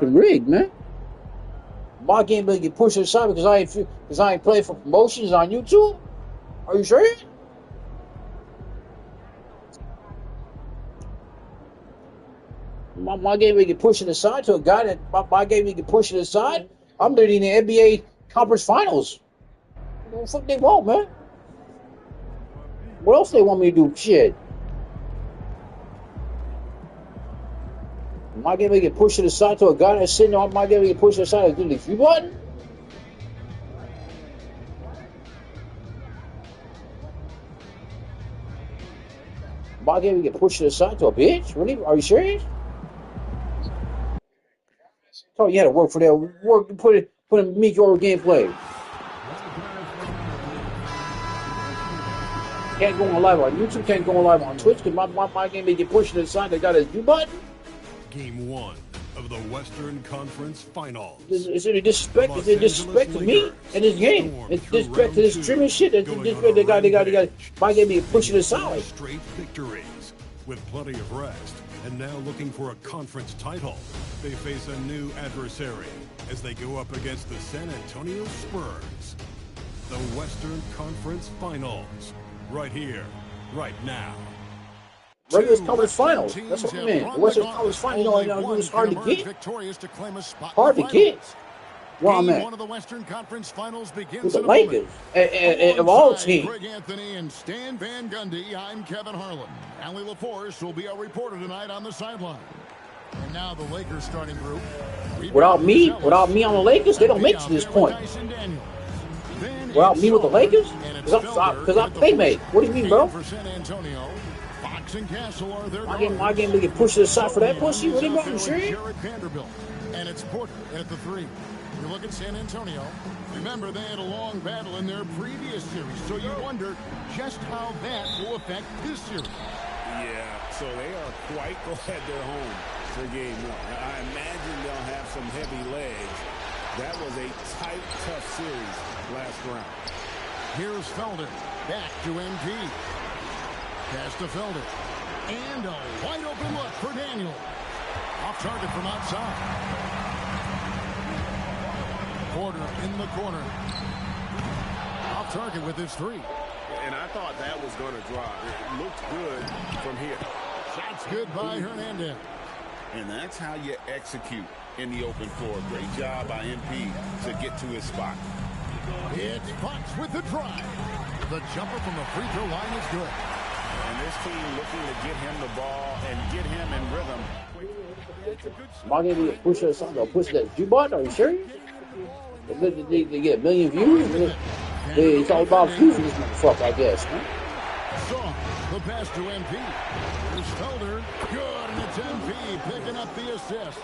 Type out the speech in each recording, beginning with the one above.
fucking rigged, man. My game better get pushed aside because I ain't playing for promotions on YouTube. Are you serious? My game better get pushed aside to a guy that my game better get pushed aside. I'm literally in the NBA conference finals. What the fuck they want, man? What else they want me to do? Shit. My game better get pushed aside to a guy that's sitting on my game better get pushed aside to do the free button. My game better get pushed aside to a bitch? Really? Are you serious? Oh, you had to work for that. Work, put in mediocre gameplay. Can't go on live on YouTube. Can't go on live on Twitch because my game may get pushed to the side. They got a do button. Game 1 of the Western Conference Finals. Is it a disrespect? Is it a disrespect to me and this game? It's disrespect to this streaming shit. It's disrespect. They got. My game may push it aside. Straight victories with plenty of rest. And now looking for a conference title. They face a new adversary as they go up against the San Antonio Spurs. The Western Conference Finals. Right here, right now. Regular Conference Finals. That's what I mean. The Western Conference Finals, you know, it's hard to get. Hard to get. Well, I'm at. One of the Western Conference Finals begins with the Lakers of all teams. Greg Anthony and Stan Van Gundy. I'm Kevin Harlan. Allie LaForce will be our reporter tonight on the sideline. And now the Lakers starting group. Without me on the Lakers, they don't make it to this point. Without me with the Lakers, because I'm playmate. What do you mean, bro? My game to get pushed to the side for that pussy. What do you mean, sure? And it's Porter at the 3. You look at San Antonio. Remember, they had a long battle in their previous series, so you wonder just how that will affect this series. Yeah, so they are quite glad they're home for game 1. I imagine they'll have some heavy legs. That was a tight, tough series last round. Here's Felder. Back to MP. Pass to Felder. And a wide open look for Daniel. Off target from outside. Porter in the corner. Off target with his 3. And I thought that was going to drop. It looked good from here. Shots good by Hernandez. And that's how you execute in the open floor. Great job by MP to get to his spot. It's Fox with the drive. The jumper from the free throw line is good. And this team looking to get him the ball and get him in rhythm. My game to push us on. They'll push that do button. Are you serious? They get a million views. It's all about views for this motherfucker, I guess. Huh? So, the pass to MP. Here's Felder. Good, and it's MP picking up the assist.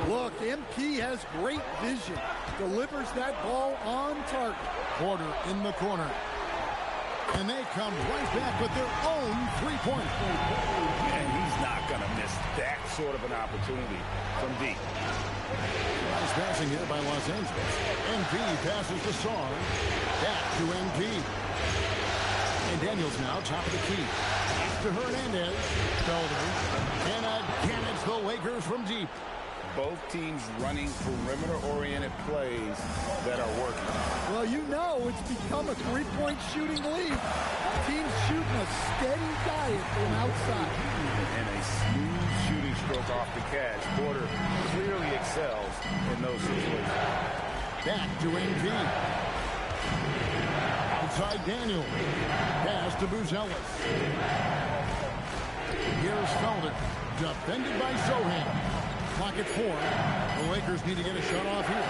Look, MP has great vision. Delivers that ball on target. Porter in the corner. And they come right back with their own 3-point. And he's not going to miss that sort of an opportunity from deep. Nice passing here by Los Angeles. MP passes to Saar. Back to MP. And Daniels now top of the key. To Hernandez. Felder. And again, it's the Lakers from deep. Both teams running perimeter-oriented plays that are working. Well, you know it's become a 3-point shooting league. Teams shooting a steady diet from outside. And a smooth shooting stroke off the catch. Porter clearly excels in those situations. Back to MP. Outside Daniel. Pass to Buzelis. Here's Felder. Defended by Sohan. Clock at 4. The Lakers need to get a shot off here.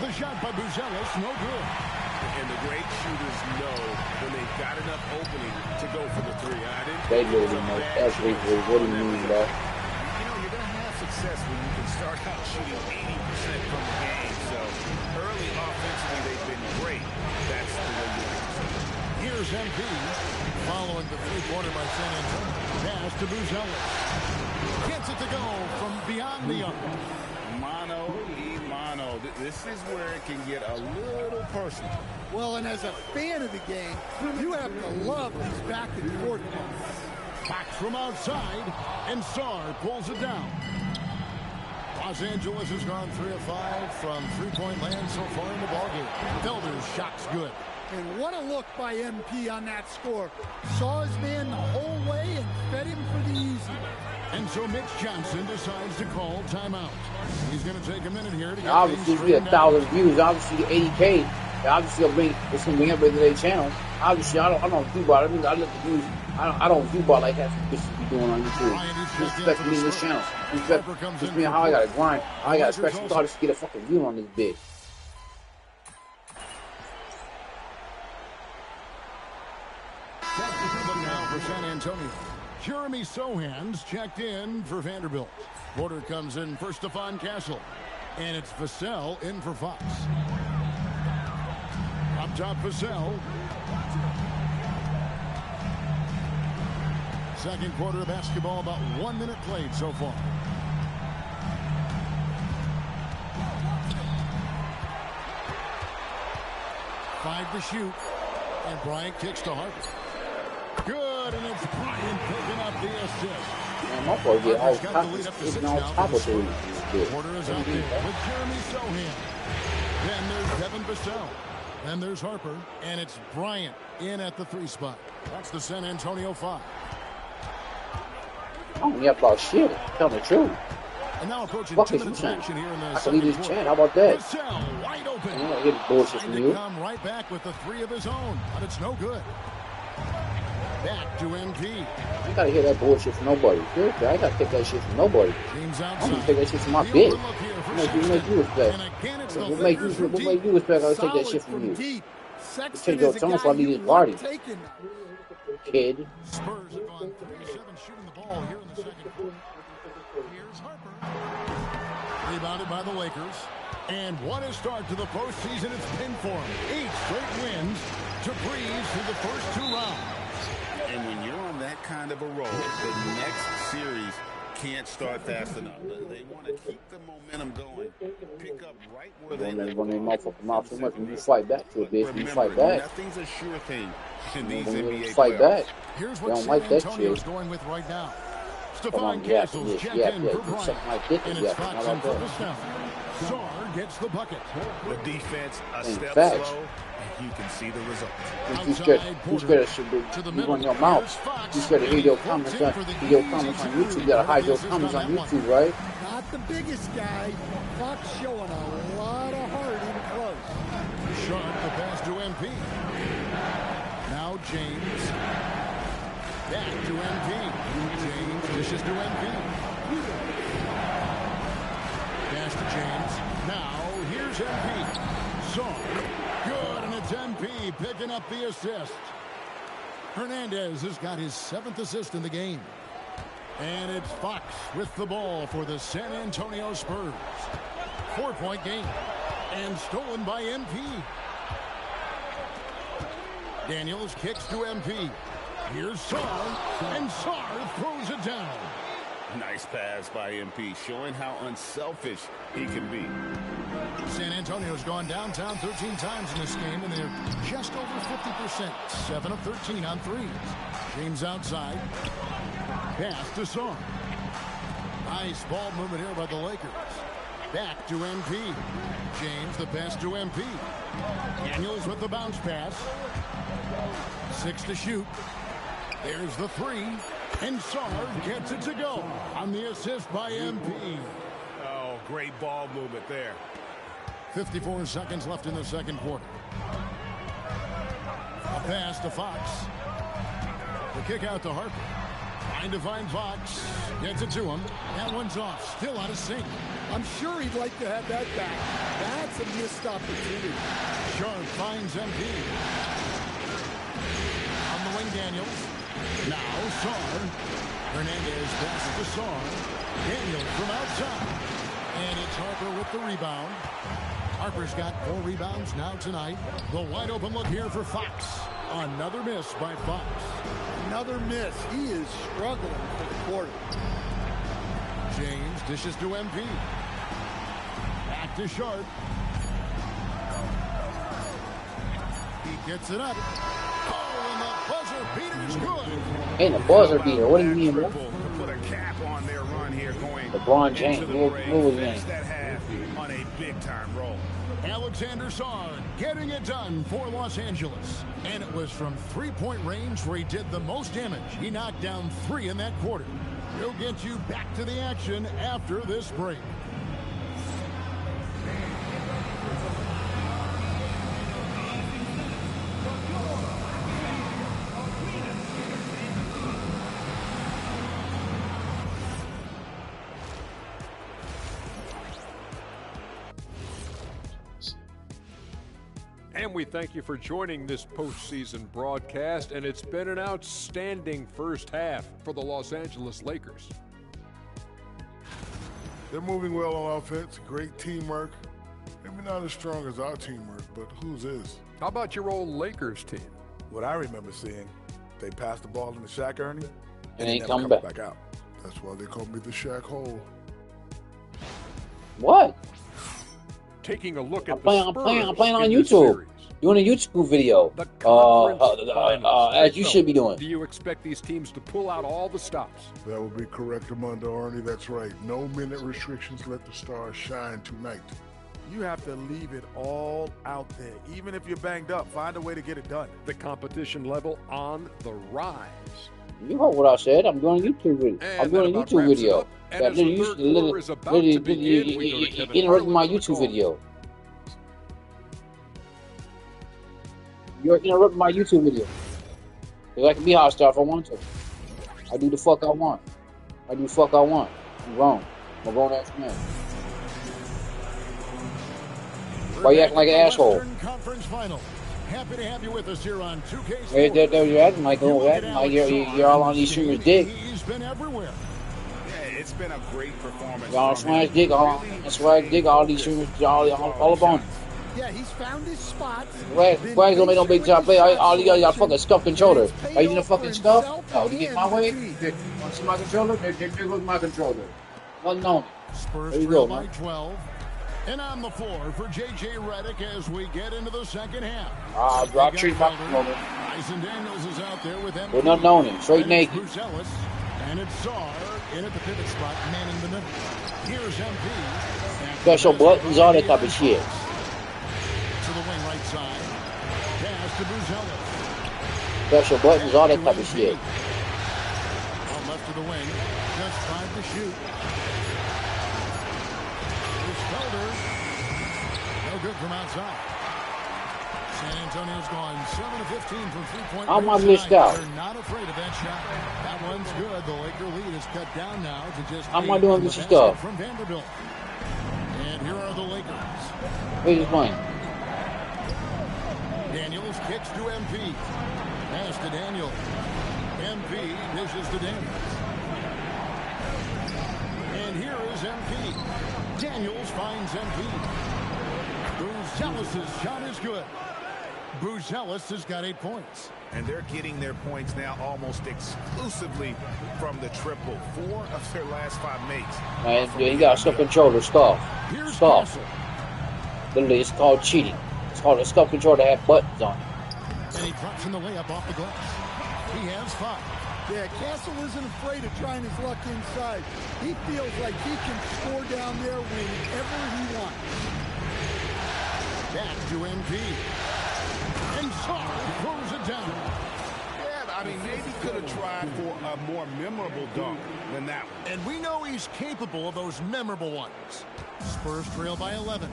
The shot by Buzelis, no good. And the great shooters know when they've got enough opening to go for the 3. They literally know everything. What do you mean, bro? You know, you're going to have success when you can start out shooting 80% from the game. So early offensively, they've been great. That's the way you like to see it. Here's MP following the 3-pointer by San Antonio. Pass to Buzelis. Gets it to go from beyond the arc. Mano. This is where it can get a little personal. Well, and as a fan of the game, you have to love these back and forth balls. Back from outside, and Saar pulls it down. Los Angeles has gone 3 of 5 from three-point land so far in the ballgame. Felder's shot's good. And what a look by MP on that score. Saw his man the whole way and fed him for the easy. And so Mitch Johnson decides to call timeout. He's going to take a minute here to get obviously things we get straightened 1,000 views. Obviously 80K. Obviously it's gonna bring everybody to their channel. Obviously I don't view bot. I mean I let the views. I don't view bot like that. This should be doing on YouTube. Respect me in this channel. Respect me how I gotta grind. I gotta special thought to get a fucking view on this bitch. Now for San Antonio. Jeremy Sohan's checked in for Vanderbilt. Porter comes in for Stephon Castle. And it's Vassell in for Fox. Up top, Vassell. Second quarter of basketball, about 1 minute played so far. Five to shoot. And Bryant kicks to Harper. Good, and it's Bryant picking up the assist. Man, my boy get all top of the Porter is out there with Jeremy Sohan. Then there's Devin Vassell. Then there's Harper, and it's Bryant in at the 3 spot. That's the San Antonio 5. I don't yap about shit. Tell the truth. And now approaching Fuck 2 is you minutes saying? action here in the I can leave this second chat. How about that? Vassell wide open. I don't get bullshit from Trying you. to come right back with the 3 of his own, but it's no good. Back to MP. I gotta hear that bullshit from nobody. Seriously, I gotta take that shit from nobody. Teams I'm outside. gonna take that shit from my The bitch. overlook here for What make you respect? And again, it's the What make you Lakers from respect? I'll take that shit from you. Deep. You Sexton take your is a tongue guy so I leave you this want party. taken. Kid. Spurs have gone 3-7 shooting the ball here in the second quarter. Here's Harper. Rebounded by the Lakers. And what a start to the postseason it's been for them. 8 straight wins to breeze through the first 2 rounds. And when you're on that kind of a roll, the next series can't start fast enough. They want to keep the momentum going, pick up right where they Don't left run their off. motherfucking mouth so much. When you fight back to it, bitch. When you fight Remember, back. nothing's a sure thing in these When you NBA fight playoffs. back. Here's They what don't San like that Antonio's shit. going with right now. Come Stephon on, yeah, Castle's yes, checked yeah, in yeah. for You Bryant. suck my dick, And yeah. it's Fox How in about for that? Vassell. Sarr gets the bucket. The defense a In step fact. slow, and you can see the result. You scared of shit, you run your mouth. You scared to hear your comments on YouTube. You gotta hide your comments on YouTube, right? Not the biggest guy. Fox showing a lot of heart in close. Sharp the pass to MP. Now James. Back to MP. James dishes to MP. Pass to James. Now here's MP. Sarr. Good, and it's MP picking up the assist. Hernandez has got his 7th assist in the game. And it's Fox with the ball for the San Antonio Spurs. 4-point game. And stolen by MP. Daniels kicks to MP. Here's Sarr. And Sarr throws it down. Nice pass by MP, showing how unselfish he can be. San Antonio's gone downtown 13 times in this game, and they're just over 50%. 7 of 13 on threes. James outside. Pass to Sarr. Nice ball movement here by the Lakers. Back to MP. James, the pass to MP. Daniels with the bounce pass. 6 to shoot. There's the 3. And Sarr gets it to go on the assist by MP. Oh, great ball movement there. 54 seconds left in the second quarter. A pass to Fox. The kick out to Harper. Trying to find Fox. Gets it to him. That one's off. Still out of sync. I'm sure he'd like to have that back. That's a missed opportunity. Sharp finds MP. On the wing, Daniels. Now Sarr. Hernandez passes to Sarr. Daniels from outside. And it's Harper with the rebound. Harper's got 4 rebounds now tonight. The wide open look here for Fox. Another miss by Fox. Another miss. He is struggling for the quarter. James dishes to MP. Back to Sharp. He gets it up. Oh, and the buzzer beater's good. Ain't a buzzer beater. What do you mean, bro? Put a cap on their run here going. The LeBron James. into the What ring. was his Finish name? that half on a big-time roll. Alexander Sarn getting it done for Los Angeles. And it was from three-point range where he did the most damage. He knocked down 3 in that quarter. We'll get you back to the action after this break. And we thank you for joining this postseason broadcast, and it's been an outstanding first half for the Los Angeles Lakers. They're moving well on offense, great teamwork. Maybe not as strong as our teamwork, but whose is? How about your old Lakers team? What I remember seeing, they passed the ball into Shaq Ernie, And they ain't never come come back. out. That's why they call me the Shaq Hole. What? Taking a look at I'm playing on in this YouTube. series. Doing a YouTube video. The conference finals. As you should be doing. Do you expect these teams to pull out all the stops? That would be correct, Armando Ernie. That's right. No minute restrictions. Let the stars shine tonight. You have to leave it all out there. Even if you're banged up, find a way to get it done. The competition level on the rise. You heard what I said. I'm doing a YouTube video. And I'm doing that a about YouTube wraps it video. up. And as the third quarter is about to begin, we go to Kevin interrupting my Harlan for the YouTube call. video. You're interrupting my YouTube video. Because I can be hostile if I want to. I do the fuck I want. I do the fuck I want. I'm grown. I'm a grown ass man. Why you acting like an asshole? Western Conference Final. Happy to have you with us here on 2K Hey, Sports. there you're acting like, you're all on these streamers' dick. He's been everywhere. Yeah, it's been a great performance. Y'all from smash him. dick, all Really swag dick, all these streamers, all up on. Yeah, he's found his spots. Why gonna make no big time play? All y'all fucking scuff controller. Are you in the fucking scuff? No, you get my way? Want to see my controller? There goes my controller. Nothing on it. Spurs There you trail go, by man. 12. And on the floor for J.J. Redick as we get into the second half. I'll treat my controller. Tyson Daniels is out there with them. With nothing on him, straight naked. Bruce Ellis, and it's Czar in at the pivot spot, manning the middle. Here's MP. Special buttons, all that type of shit. To the wing right side. Pass to Bruce Ellis. Special buttons, all that type of shit. On left to the wing. Just 5 to shoot. Here's Felder. No good from outside. San Antonio's gone 7 of 15 from three-point I'm range missed tonight. out. They're not afraid of that shot. That one's good. The Laker lead is cut down now to just I'm 8 not doing from this the stuff. basket from Vanderbilt. And here are the Lakers. Where's this money? Daniels kicks to MP. Pass to Daniels. MP dishes to Daniels. And here is MP. Daniels finds MP. Bruce shot is good. Bruce Ellis has got 8 points. And they're getting their points now almost exclusively from the triple. 4 of their last 5 makes. Man, he got a stuff controller, scuff. Here's Scuff. Castle. Literally, it's called cheating. It's called a scuff controller that had buttons on it. And he drops in the layup off the glass. He has 5. Yeah, Castle isn't afraid of trying his luck inside. He feels like he can score down there whenever he wants. Back to MP. And Czar throws it down. Yeah, I mean, maybe could have tried for a more memorable dunk than that one. And we know he's capable of those memorable ones. Spurs trail by 11.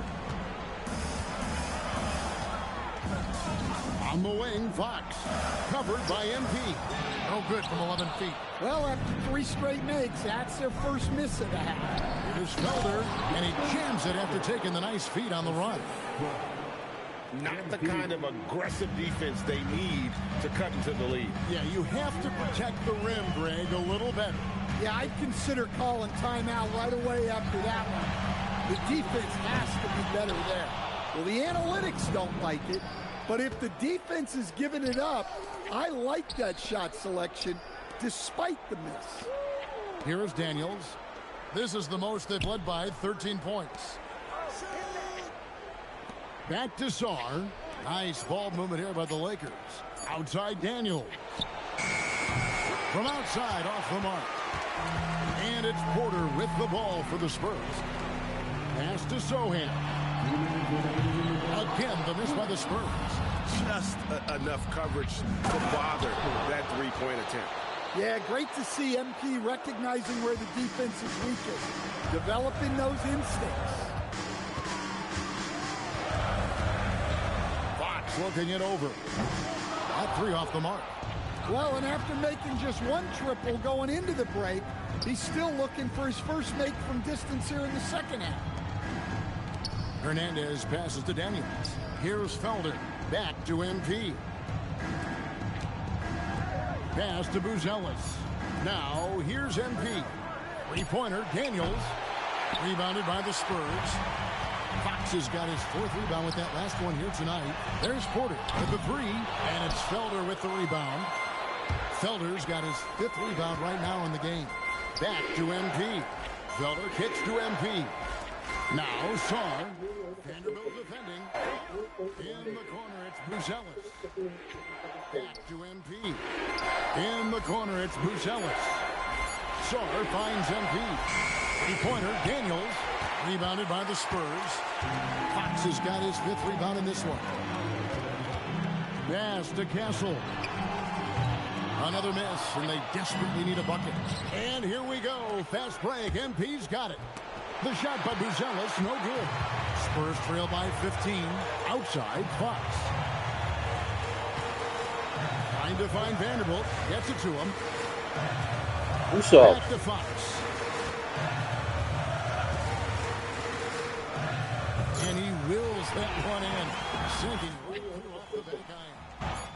On the wing, Fox. Covered by MP. No good from 11 feet. Well, after 3 straight makes, that's their first miss of the half. Here's Felder, and he jams it after taking the nice feed on the run. Not the kind of aggressive defense they need to cut into the lead. Yeah, you have to protect the rim, Greg, a little better. Yeah, I'd consider calling timeout right away after that one. The defense has to be better there. Well, the analytics don't like it, but if the defense is giving it up, I like that shot selection despite the miss. Here is Daniels. This is the most they've led by, 13 points. Back to Czar. Nice ball movement here by the Lakers. Outside Daniels. From outside, off the mark. And it's Porter with the ball for the Spurs. Pass to Sohan. Again, the miss by the Spurs. Just enough coverage to bother that three-point attempt. Yeah, great to see MP recognizing where the defense is weakest, developing those instincts. Fox looking it over. That three off the mark. Well, and after making just one triple going into the break, he's still looking for his first make from distance here in the second half. Hernandez passes to Daniels. Here's Felder. Back to MP. Pass to Buzelis. Now, here's MP. Three-pointer, Daniels. Rebounded by the Spurs. Fox has got his fourth rebound with that last one here tonight. There's Porter with the three, and it's Felder with the rebound. Felder's got his fifth rebound right now in the game. Back to MP. Felder kicks to MP. Now, Saar. Vanderbilt defending. In the corner, it's Buzelis. Back to MP. In the corner, it's Buzelis. Saar finds MP. Three-pointer, Daniels. Rebounded by the Spurs. Fox has got his fifth rebound in this one. Pass to Castle. Another miss, and they desperately need a bucket. And here we go. Fast break. MP's got it. The shot by Buzelis, no good. Spurs trail by 15. Outside, Fox. Trying to find Vanderbilt. Gets it to him. Back to Fox. And he wills that one in. Sinking right off the back iron.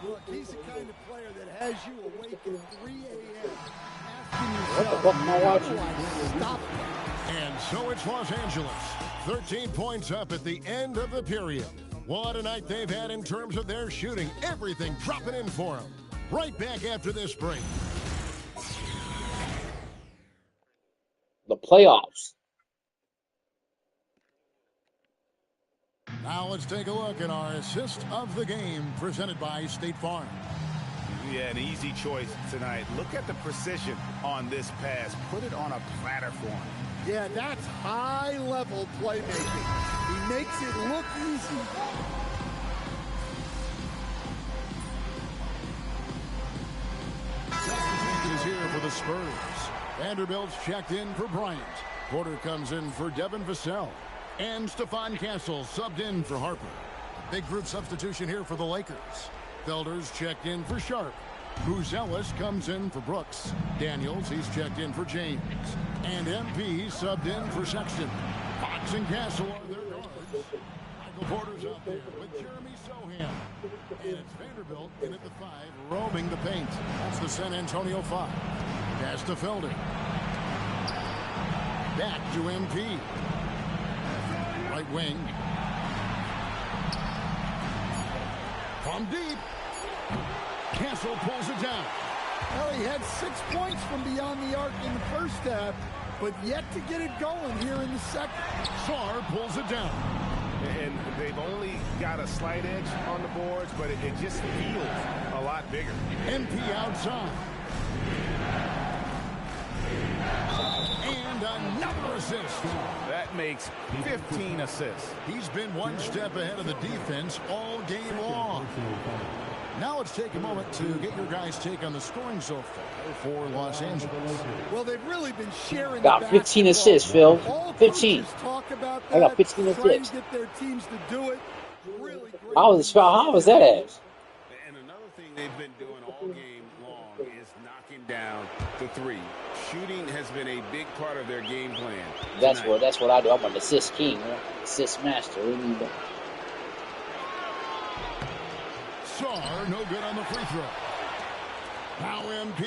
Look, he's the kind of player that has you awake at 3 a.m. asking yourself, how do I stop that? And so it's Los Angeles. 13 points up at the end of the period. What a night they've had in terms of their shooting. Everything dropping in for them. Right back after this break. The playoffs. Now let's take a look at our assist of the game presented by State Farm. Yeah, an easy choice tonight. Look at the precision on this pass. Put it on a platter for him. Yeah, that's high-level playmaking. He makes it look easy. Substitute is here for the Spurs. Vanderbilt's checked in for Bryant. Porter comes in for Devin Vassell. And Stephon Castle subbed in for Harper. Big group substitution here for the Lakers. Felder's checked in for Sharp. Buzelis comes in for Brooks. Daniels, he's checked in for James. And MP subbed in for Sexton. Fox and Castle are their guards. Michael Porter's out there with Jeremy Sohan. And it's Vanderbilt in at the 5, roaming the paint. That's the San Antonio 5. Pass to Felder. Back to MP. Right wing. From deep. Castle pulls it down. Well, he had 6 points from beyond the arc in the first half, but yet to get it going here in the second. Saar pulls it down. And they've only got a slight edge on the boards, but it just feels a lot bigger. MP outside. And another assist. That makes 15 assists. He's been one step ahead of the defense all game long. Now let's take a moment to get your guys' take on the scoring so far for Los Angeles. Well, they've really been sharing. Got 15 assists, Phil. 15. Talk about that, I got 15 assists. trying to get their teams to do it. Really great. How was that ass? And another thing they've been doing all game long is knocking down the three. Shooting has been a big part of their game plan. That's what I do. I'm an assist king, man. Assist master. We need that. Saar, no good on the free throw. Now MP,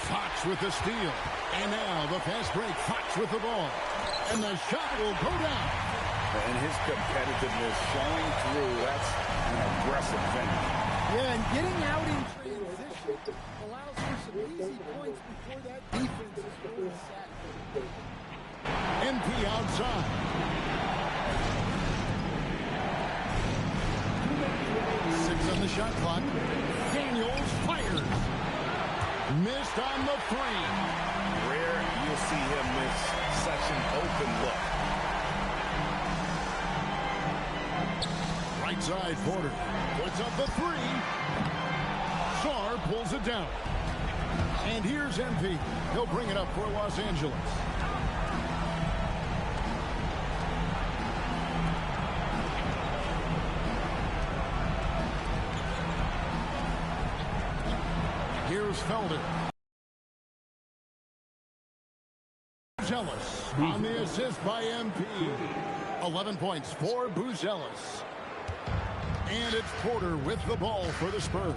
Fox with the steal. And now the fast break, Fox with the ball. And the shot will go down. And his competitiveness showing through. That's an aggressive finish. Yeah, and getting out in transition allows for some easy points before that defense is really set. MP outside. 6 on the shot clock. Daniels fires. Missed on the 3. Rare you see him miss such an open look. Right side, Porter puts up the three. Sarr pulls it down. And here's MP. He'll bring it up for Los Angeles. Here's Felder. Buzelis on the assist by MP. 11 points for Buzelis. And it's Porter with the ball for the Spurs.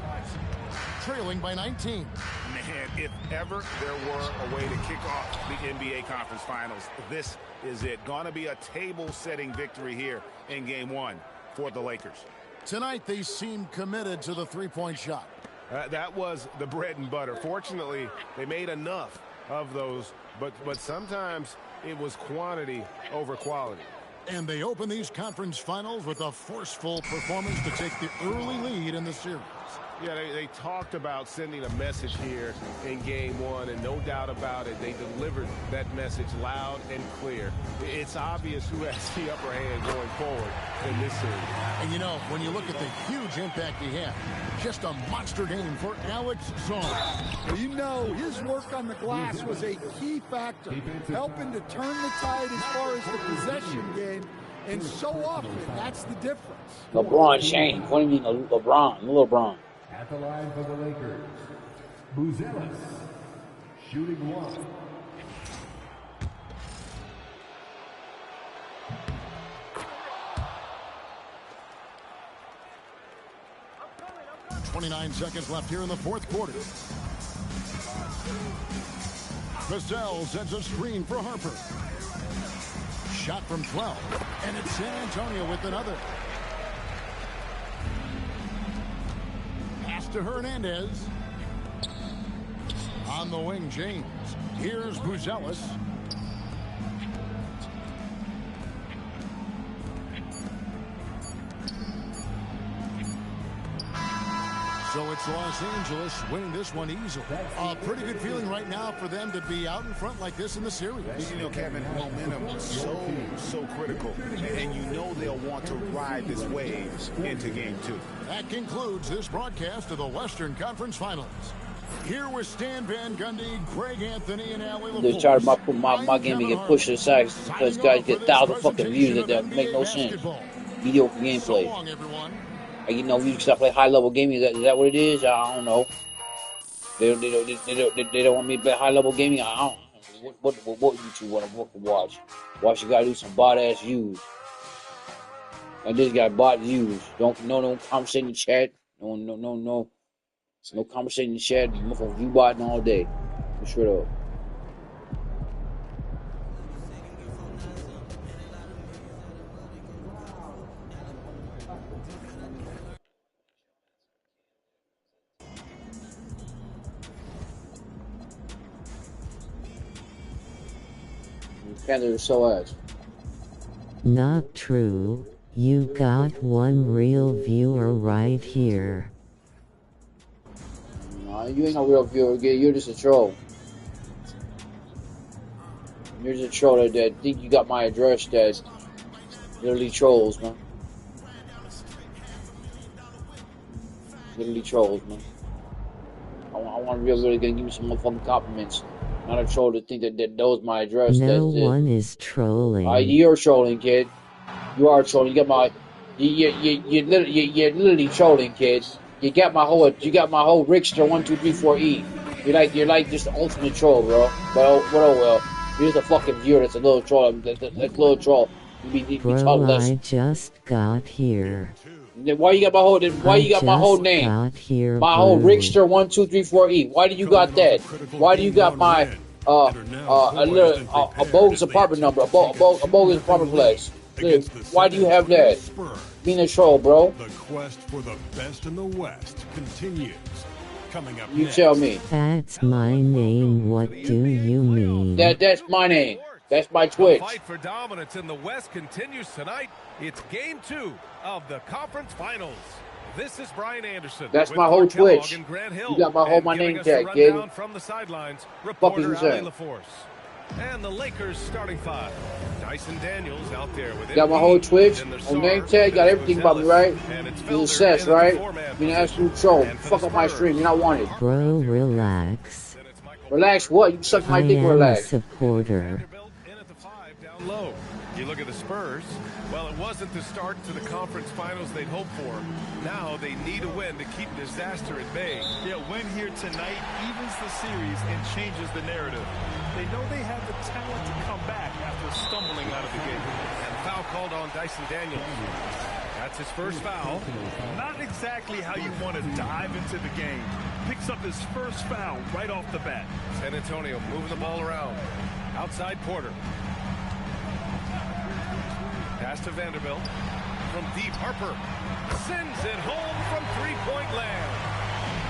Trailing by 19. Man, if ever there were a way to kick off the NBA Conference Finals, this is it. Gonna be a table-setting victory here in Game 1 for the Lakers. Tonight, they seem committed to the three-point shot. That was the bread and butter. Fortunately, they made enough of those, but sometimes it was quantity over quality. And they open these conference finals with a forceful performance to take the early lead in the series. Yeah, they talked about sending a message here in Game 1, and no doubt about it, they delivered that message loud and clear. It's obvious who has the upper hand going forward in this series. And, you know, when you look at the huge impact he had, just a monster game for Alex Sarr. Well, you know, his work on the glass was a key factor, helping to turn the tide as far as the possession game. And so often, that's the difference. LeBron James. What do you mean, LeBron? At the line for the Lakers, Buzelis, shooting one. .29 seconds left here in the fourth quarter. Vassell sets a screen for Harper. Shot from 12, and it's San Antonio with another. To Hernandez. On the wing, James. Here's Buzelis. So it's Los Angeles winning this one easily. A pretty good feeling right now for them to be out in front like this in the series. You know, Kevin, momentum is so critical. And you know they'll want to ride this wave into Game 2. That concludes this broadcast of the Western Conference Finals. Here with Stan Van Gundy, Greg Anthony, and Allie LaForce. They try to put my game and get pushed aside because guys get 1,000 fucking views that make no sense. Mediocre gameplay. So long, everyone. You know, we start playing high level gaming. Is that what it is? I don't know. They don't want me to play high level gaming. I don't. What YouTube want to watch? Watch a guy do some bot ass views. And this guy bot views. No conversation in the chat. No conversation in the chat. Motherfucker view botting all day. For sure. Canada so ass. Not true. You got one real viewer right here. Nah, you ain't no real viewer. You're just a troll. You're just a troll that think you got my address. That's literally trolls, man. Literally trolls, man. I want to really give me some motherfucking compliments. Not a troll to think that knows my address. No one is trolling. You're trolling, kid. You are trolling. You got my. You're literally trolling, kid. You got my whole Rickster 123 4E. You're like just the ultimate troll, bro. But oh well. You're just a fucking viewer. That's a little troll. That little troll. Bro, I just got here. Why you got my whole? Why you got my whole name? My whole Rickster 123 4E. Why do you got that? Why do you got my a bogus apartment number? A bogus apartment place. Why do you have that? Being a troll, bro. The quest for the best in the West continues. Coming up you next. Tell me. That's my name. What do you mean? That's my name. That's my Twitch. The fight for dominance in the West continues tonight. It's Game 2 of the Conference Finals. This is Brian Anderson. That's my whole Twitch. You got my whole name tag, kid. From the sidelines, reporter Allie LaForce. And the Lakers starting five. Dyson Daniels out there with got my whole Twitch on name tag, got everything about me, right? You're assessed, right? You're an absolute troll. Fuck up my stream, you're not wanted. Bro, relax. Relax what? You can suck my dick, I am relax. a supporter. In at the 5 down low. You look at the Spurs. Well, it wasn't the start to the conference finals they'd hoped for. Now they need a win to keep disaster at bay. Yeah, win here tonight evens the series and changes the narrative. They know they have the talent to come back after stumbling out of the game. And foul called on Dyson Daniels. That's his first foul. Not exactly how you want to dive into the game. Picks up his first foul right off the bat. San Antonio moving the ball around. Outside Porter. Pass to Vanderbilt. From deep, Harper sends it home from three-point land.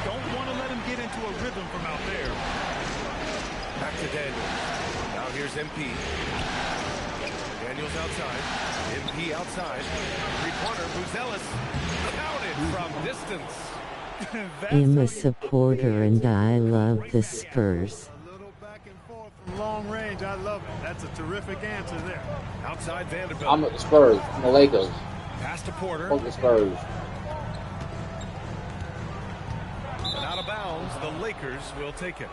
Don't want to let him get into a rhythm from out there. Back to Daniels. Now here's MP. Daniels outside. MP outside. Three-pointer, Buzelis. Counted from distance. I'm a supporter and I love the Spurs. A little back and forth from long range. I love it. That's a terrific answer there. Outside Vanderbilt. I'm at the Spurs. I'm the Lakers. Pass to Porter. Fuck the Spurs. And out of bounds, the Lakers will take it.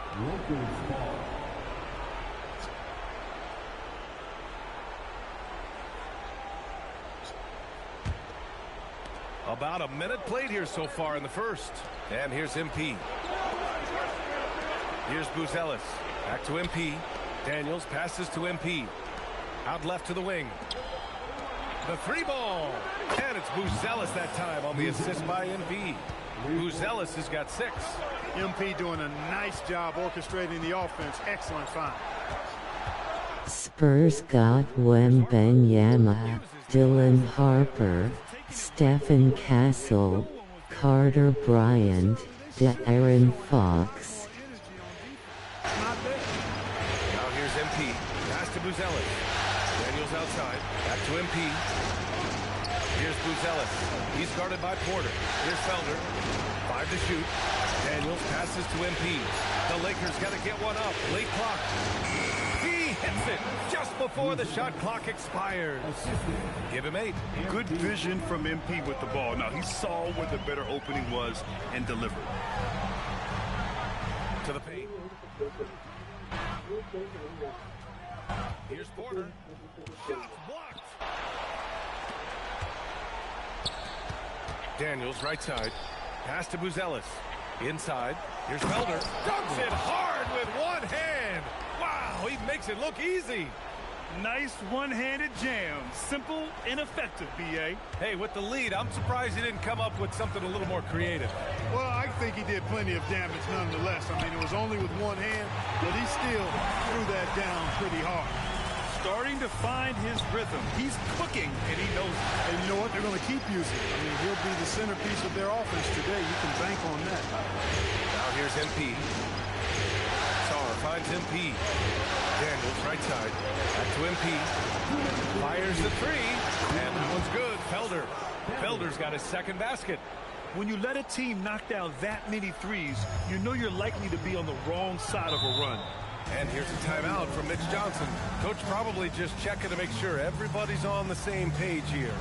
About a minute played here so far in the first. And here's MP. Here's Buzelis. Back to MP. Daniels passes to MP. Out left to the wing. The three ball. And it's Buzelis that time on the assist by MP. Buzelis has got 6. MP doing a nice job orchestrating the offense. Excellent find. Spurs got Wembanyama, Dylan Harper, Stephen Castle, Carter Bryant, De'Aaron Fox. Now here's MP. Pass to Buzelis. Daniels outside. Back to MP. Here's Buzelis. He's guarded by Porter. Here's Felder. 5 to shoot. Daniels passes to MP. The Lakers got to get one up. Late clock. He hits it just before the shot clock expires. Give him 8. Good vision from MP with the ball. Now, he saw where the better opening was and delivered. To the paint. Here's Porter. Shot blocked. Daniels right side. Pass to Buzelis. Inside. Here's Felder. Dunks it hard with one hand. Wow, he makes it look easy. Nice one-handed jam. Simple and effective, B.A. Hey, with the lead, I'm surprised he didn't come up with something a little more creative. Well, I think he did plenty of damage nonetheless. I mean, it was only with one hand, but he still threw that down pretty hard. Starting to find his rhythm. He's cooking, and he knows it. And you know what? They're going to keep using it. I mean, he'll be the centerpiece of their offense today. You can bank on that. Now here's MP. Sarr finds MP. Daniels right side. Back to MP. Fires the 3. And that one's good. Felder. Felder's got his second basket. When you let a team knock down that many threes, you know you're likely to be on the wrong side of a run. And here's a timeout from Mitch Johnson. Coach probably just checking to make sure everybody's on the same page here.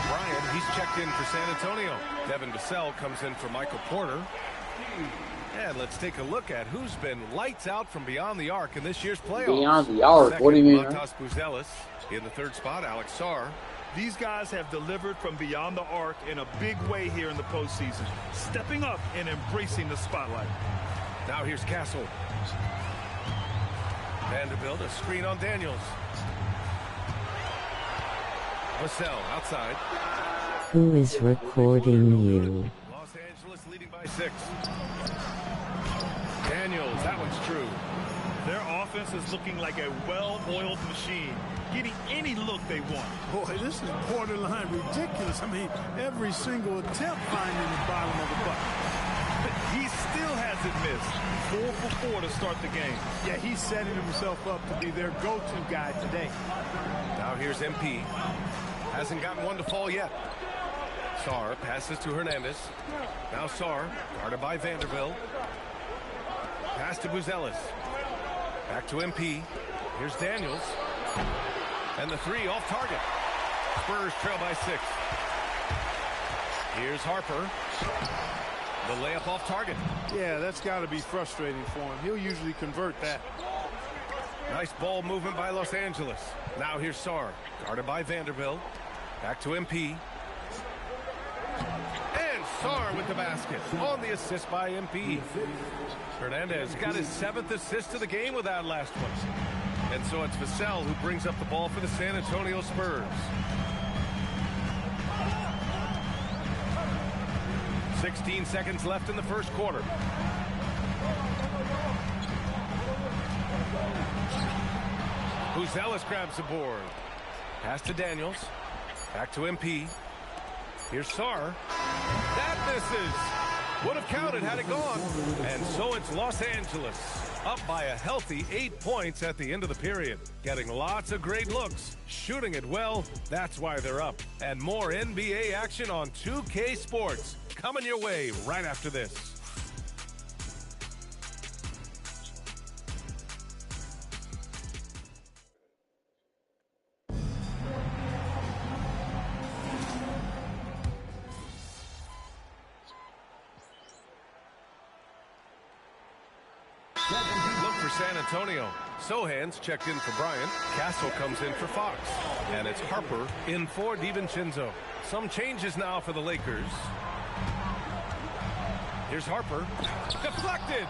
Bryant, he's checked in for San Antonio. Devin Vassell comes in for Michael Porter. And let's take a look at who's been lights out from beyond the arc in this year's playoffs. Beyond the arc? What do you mean? Montas Buzelis. In the third spot, Alex Sarr. These guys have delivered from beyond the arc in a big way here in the postseason, stepping up and embracing the spotlight. Now here's Castle. Vanderbilt, a screen on Daniels. Vassell outside. Who is recording you? Los Angeles leading by 6. Daniels, that one's true. Their offense is looking like a well-oiled machine, getting any look they want. Boy, this is borderline ridiculous. I mean, every single attempt finding the bottom of the bucket. But he still hasn't missed. 4 for 4 to start the game. Yeah, he's setting himself up to be their go-to guy today. Now here's MP. Hasn't gotten one to fall yet. Sarr passes to Hernandez. Now Sarr, guarded by Vanderbilt. Pass to Buzelis. Back to MP. Here's Daniels. And the three off target. Spurs trail by 6. Here's Harper. The layup off target. Yeah, that's got to be frustrating for him. He'll usually convert that. Nice ball movement by Los Angeles. Now here's Sarr, guarded by Vanderbilt. Back to MP. And Sarr with the basket on the assist by MP. Hernandez got his 7th assist of the game with that last one. And so it's Vassell who brings up the ball for the San Antonio Spurs. 16 seconds left in the first quarter. Buzelis grabs the board. Pass to Daniels. Back to MP. Here's Sarr. That misses. Would have counted had it gone. And so it's Los Angeles up by a healthy 8 points at the end of the period. Getting lots of great looks. Shooting it well. That's why they're up. And more NBA action on 2K Sports. Coming your way right after this. Look for San Antonio. Sohan's checked in for Bryant. Castle comes in for Fox. And it's Harper in for DiVincenzo. Some changes now for the Lakers. Here's Harper. Deflected.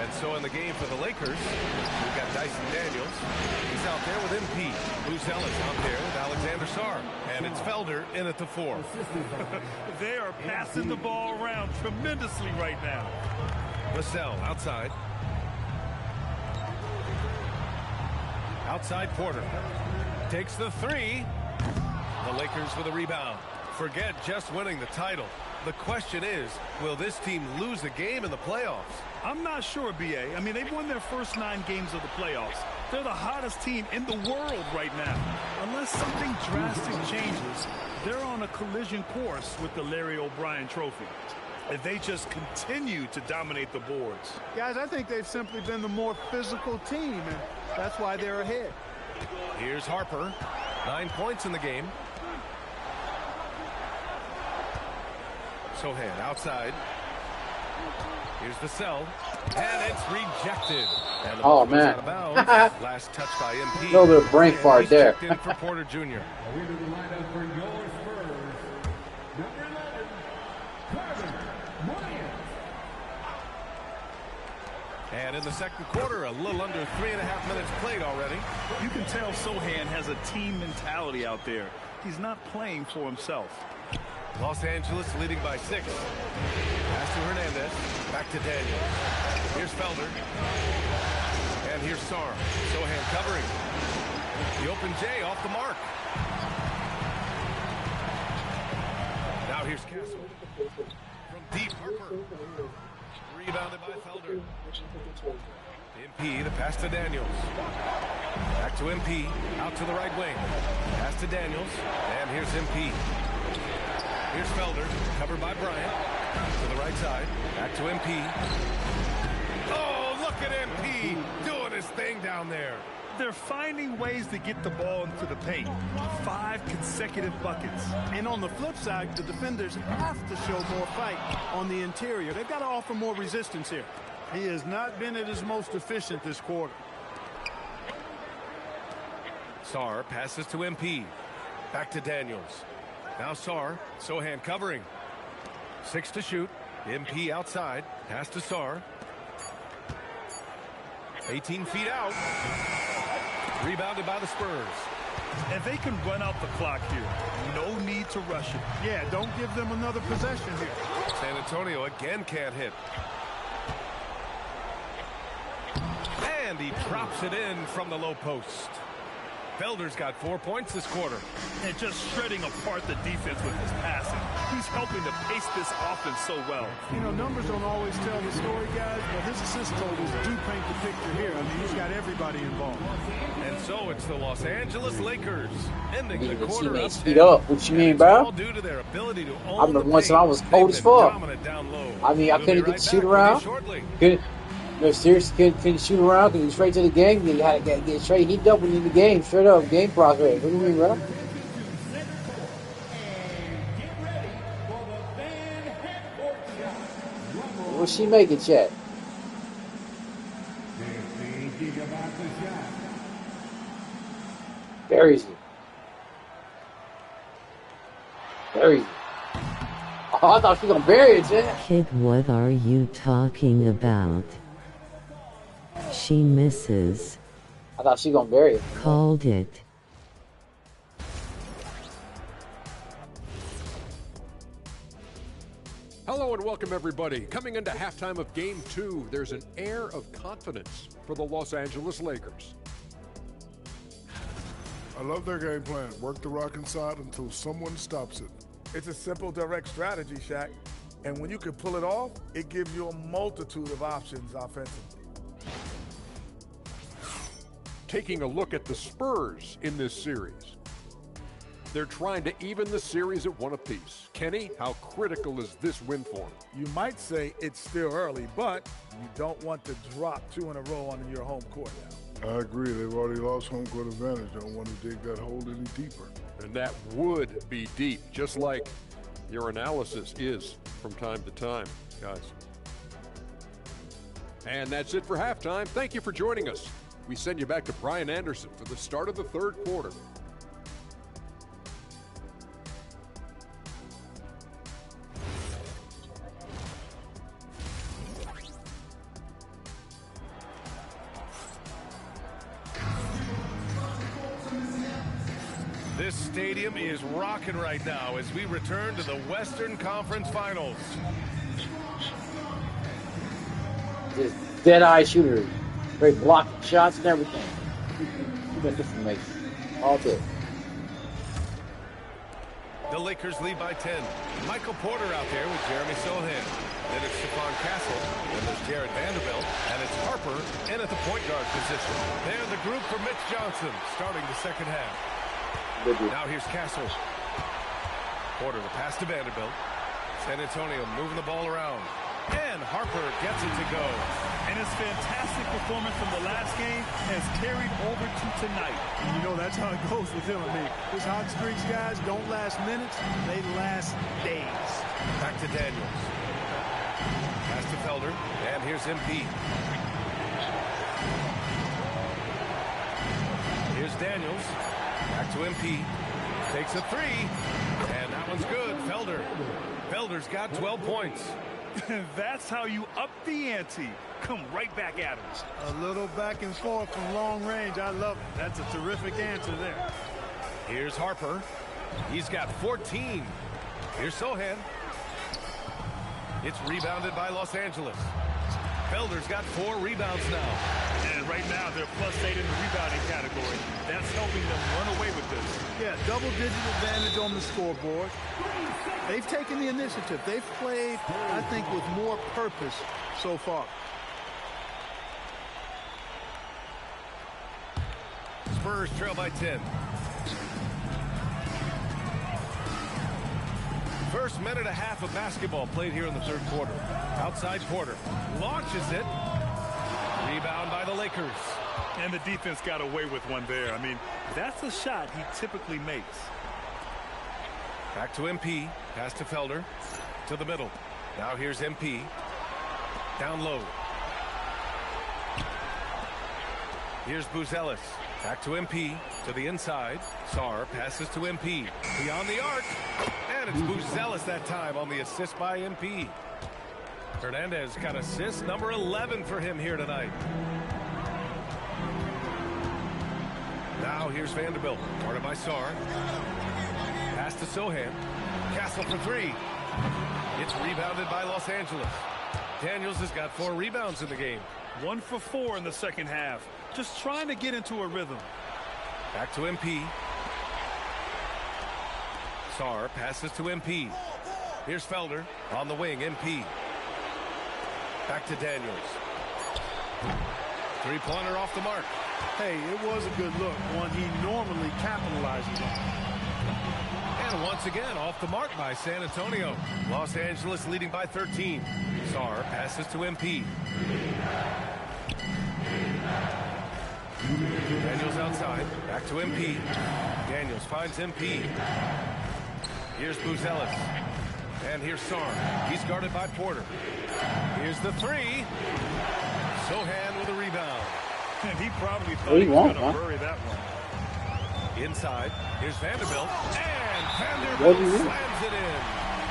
And so in the game for the Lakers, we've got Dyson Daniels. He's out there with MP. Buzelis out there with Alexander Sarr. And it's Felder in at the 4. They are passing the ball around tremendously right now. Vassell outside. Outside Porter. Takes the 3. The Lakers with a rebound. Forget just winning the title. The question is, will this team lose a game in the playoffs? I'm not sure, B.A. I mean, they've won their first 9 games of the playoffs. They're the hottest team in the world right now. Unless something drastic changes, they're on a collision course with the Larry O'Brien trophy. If they just continue to dominate the boards. Guys, I think they've simply been the more physical team, and that's why they're ahead. Here's Harper. 9 points in the game. Sohan outside. Here's Vassell. And it's rejected. And oh, man. Last touch by MP. No, the brain fart there. Checked in for Porter Jr. And in the second quarter, a little under 3.5 minutes played already. You can tell Sohan has a team mentality out there. He's not playing for himself. Los Angeles leading by 6. Pass to Hernandez. Back to Daniels. Here's Felder. And here's Sarr. Sohan covering. The open J off the mark. Now here's Castle. From deep, Harper. Rebounded by Felder. MP, the pass to Daniels. Back to MP. Out to the right wing. Pass to Daniels. And here's MP. Here's Felder, covered by Bryant. To the right side. Back to MP. Oh, look at MP doing his thing down there. They're finding ways to get the ball into the paint. 5 consecutive buckets. And on the flip side, the defenders have to show more fight on the interior. They've got to offer more resistance here. He has not been at his most efficient this quarter. Sarr passes to MP. Back to Daniels. Now Sarr. Sohan covering. 6 to shoot. MP outside. Pass to Sarr. 18 feet out. Rebounded by the Spurs. And they can run out the clock here. No need to rush it. Yeah, don't give them another possession here. San Antonio again can't hit. And he drops it in from the low post. Felder's got 4 points this quarter. And just shredding apart the defense with his passing. He's helping to pace this offense so well. You know, numbers don't always tell the story, guys, but his assist totals do paint the picture here. I mean, he's got everybody involved. And so it's the Los Angeles Lakers ending the The quarter teammates up speed 10. up. What you mean, It's bro? all due to their ability to own I remember the once when I paint. was cold They've as been fuck. dominant down low. I mean, I We'll couldn't be get to right shoot back with you around. shortly. No, seriously, couldn't shoot around. Couldn't get straight to the game. You had to get straight. He doubled in the game. Straight up. Game progress. What do you mean, bro? What's she making, chat? Very easy. Very easy. Oh, I thought she was gonna bury it, chat. Kid, what are you talking about? She misses. I thought she was gonna bury it. Called it. Hello and welcome, everybody. Coming into halftime of Game 2, there's an air of confidence for the Los Angeles Lakers. I love their game plan. Work the rock inside until someone stops it. It's a simple, direct strategy, Shaq. And when you can pull it off, it gives you a multitude of options offensively. Taking a look at the Spurs in this series. They're trying to even the series at one apiece. Kenny, how critical is this win for them? You might say it's still early, but you don't want to drop 2 in a row on your home court now. I agree. They've already lost home court advantage. Don't want to dig that hole any deeper. And that would be deep, just like your analysis is from time to time, guys. And that's it for halftime. Thank you for joining us. We send you back to Brian Anderson for the start of the third quarter. This stadium is rocking right now as we return to the Western Conference Finals. Just dead-eye shooter. Great blocking shots and everything. But this is amazing. All good. The Lakers lead by 10. Michael Porter out there with Jeremy Sohan. Then it's Stephon Castle. Then there's Jared Vanderbilt. And it's Harper in at the point guard position. They're the group for Mitch Johnson starting the second half. Now here's Castle. Porter, the pass to Vanderbilt. San Antonio moving the ball around. And Harper gets it to go. And his fantastic performance from the last game has carried over to tonight. And you know, that's how it goes with him. I mean, his hot streaks, guys, don't last minutes. They last days. Back to Daniels. Pass to Felder. And here's MP. Here's Daniels. Back to MP. Takes a three. And that one's good. Felder's got 12 points. That's how you up the ante. Come right back at him. A little back and forth from long range. I love it. That's a terrific answer there. Here's Harper. He's got 14. Here's Sohan. It's rebounded by Los Angeles. Felder's got 4 rebounds now. And right now, they're +8 in the rebounding category. That's helping them run away with this. Yeah, double-digit advantage on the scoreboard. They've taken the initiative. They've played, I think, with more purpose so far. Spurs trail by 10. First minute and a half of basketball played here in the third quarter. Outside Porter launches it. Rebound by the Lakers. And the defense got away with one there. I mean, that's a shot he typically makes. Back to MP. Pass to Felder. To the middle. Now here's MP. Down low. Here's Buzelis. Back to MP. To the inside. Sarr passes to MP. Beyond the arc. And it's Buzelis that time on the assist by MP. Hernandez got assist number 11 for him here tonight. Now here's Vanderbilt. Guarded by Sarr. Pass to Sohan. Castle for 3. It's rebounded by Los Angeles. Daniels has got 4 rebounds in the game. 1 for 4 in the second half. Just trying to get into a rhythm. Back to MP. Sarr passes to MP. Here's Felder on the wing, MP. Back to Daniels. Three-pointer off the mark. Hey, it was a good look, one he normally capitalizes on. And once again, off the mark by San Antonio. Los Angeles leading by 13. Sarr passes to MP. Daniels outside. Back to MP. Daniels finds MP. Here's Buzelis. And here's Sarr. He's guarded by Porter. Here's the three. Sohan with a rebound. And he probably thought he was going to bury that one. Inside. Here's Vanderbilt. And Vanderbilt slams it in.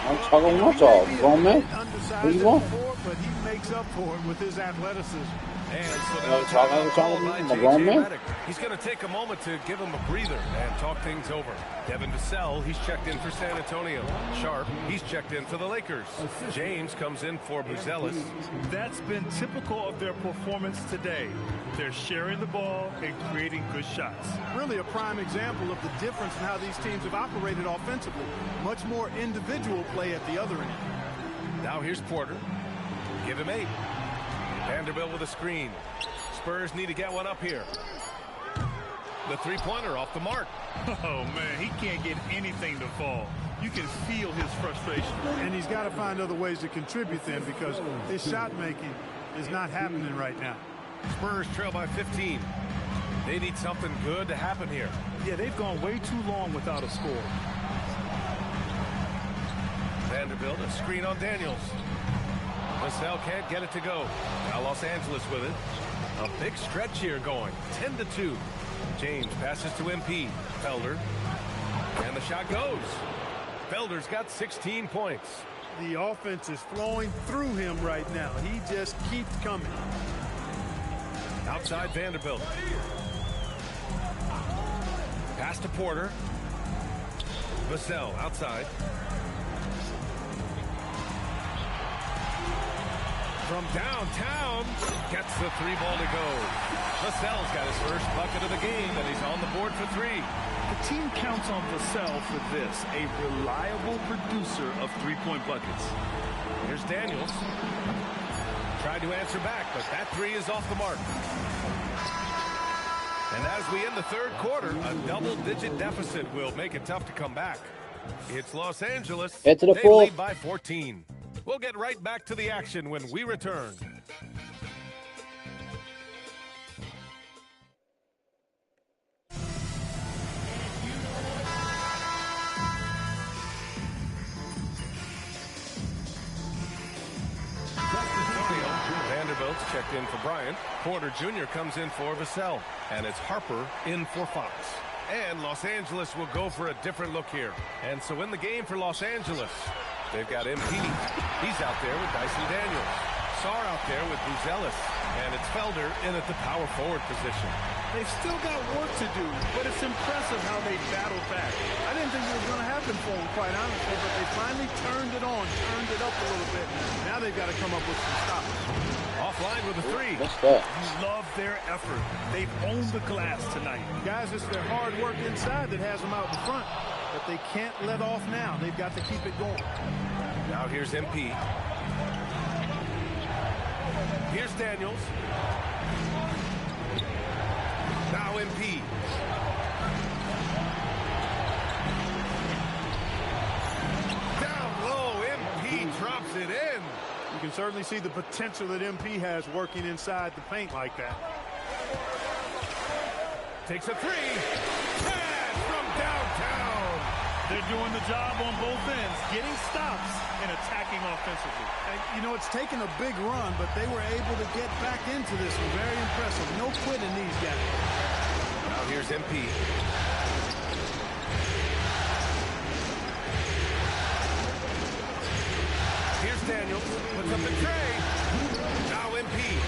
I'm talking about all. Grown man. What do you want? But he makes up for it with his athleticism. And so now he's going to take a moment to give him a breather and talk things over. Devin Vassell, he's checked in for San Antonio. Sharp, he's checked in for the Lakers. James comes in for Buzelis. That's been typical of their performance today. They're sharing the ball and creating good shots. Really a prime example of the difference in how these teams have operated offensively. Much more individual play at the other end. Now here's Porter. Give him 8. Vanderbilt with a screen. Spurs need to get one up here. The three-pointer off the mark. Oh, man, he can't get anything to fall. You can feel his frustration. And he's got to find other ways to contribute then because his shot making is not happening right now. Spurs trail by 15. They need something good to happen here. Yeah, they've gone way too long without a score. Vanderbilt, a screen on Daniels. Vassell can't get it to go. Now Los Angeles with it. A big stretch here going. 10-2. James passes to MP. Felder. And the shot goes. Felder's got 16 points. The offense is flowing through him right now. He just keeps coming. Outside Vanderbilt. Pass to Porter. Vassell outside. From downtown, gets the three ball to go. Vassell's got his first bucket of the game, and he's on the board for 3. The team counts on Vassell for this, a reliable producer of three-point buckets. Here's Daniels. Tried to answer back, but that 3 is off the mark. And as we end the third quarter, a double-digit deficit will make it tough to come back. It's Los Angeles. Head to the they fourth. lead by 14. We'll get right back to the action when we return. Vanderbilt's checked in for Bryant. Porter Jr. comes in for Vassell. And it's Harper in for Fox. And Los Angeles will go for a different look here. And so in the game for Los Angeles, they've got MP. He's out there with Dyson Daniels. Sarr out there with Buzelis. And it's Felder in at the power forward position. They've still got work to do, but it's impressive how they battled back. I didn't think it was going to happen for them, quite honestly, but they finally turned it on, turned it up a little bit. Now they've got to come up with some stops. Offline with a 3. What's that? You love their effort. They've owned the glass tonight. Guys, it's their hard work inside that has them out in front, but they can't let off now. They've got to keep it going. Now here's MP. Here's Daniels. Now MP. Down low, MP drops it in. You can certainly see the potential that MP has working inside the paint like that. Takes a 3. Pass from downtown. They're doing the job on both ends, getting stops and attacking offensively. And, you know, it's taken a big run, but they were able to get back into this one. Very impressive. No quitting these guys. Now here's MP. Here's Daniels. Puts up the tray. Now MP.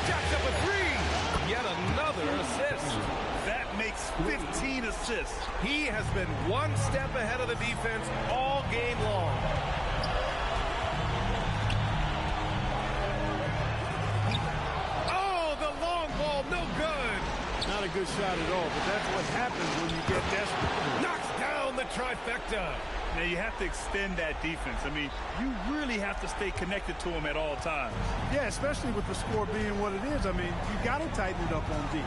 Jacks up a 3. Yet another assist. That makes 15 assists. He has been one step ahead of the defense all game long. Oh, the long ball, no good. Not a good shot at all, but that's what happens when you get desperate. Knocks down the trifecta. Now, you have to extend that defense. I mean, you really have to stay connected to them at all times. Yeah, especially with the score being what it is. I mean, you got to tighten it up on D.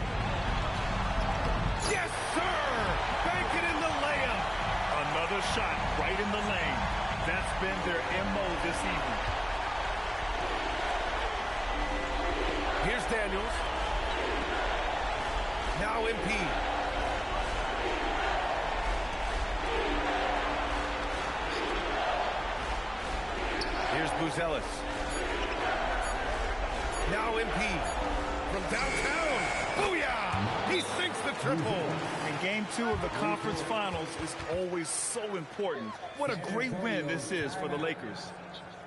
Yes, sir! Bank it in the layup. Another shot right in the lane. That's been their MO this evening. Here's Daniels. Now MP. Here's Buzelis. Now MP. From downtown. Booyah! He sinks the triple. And game 2 of the conference finals is always so important. What a great win this is for the Lakers.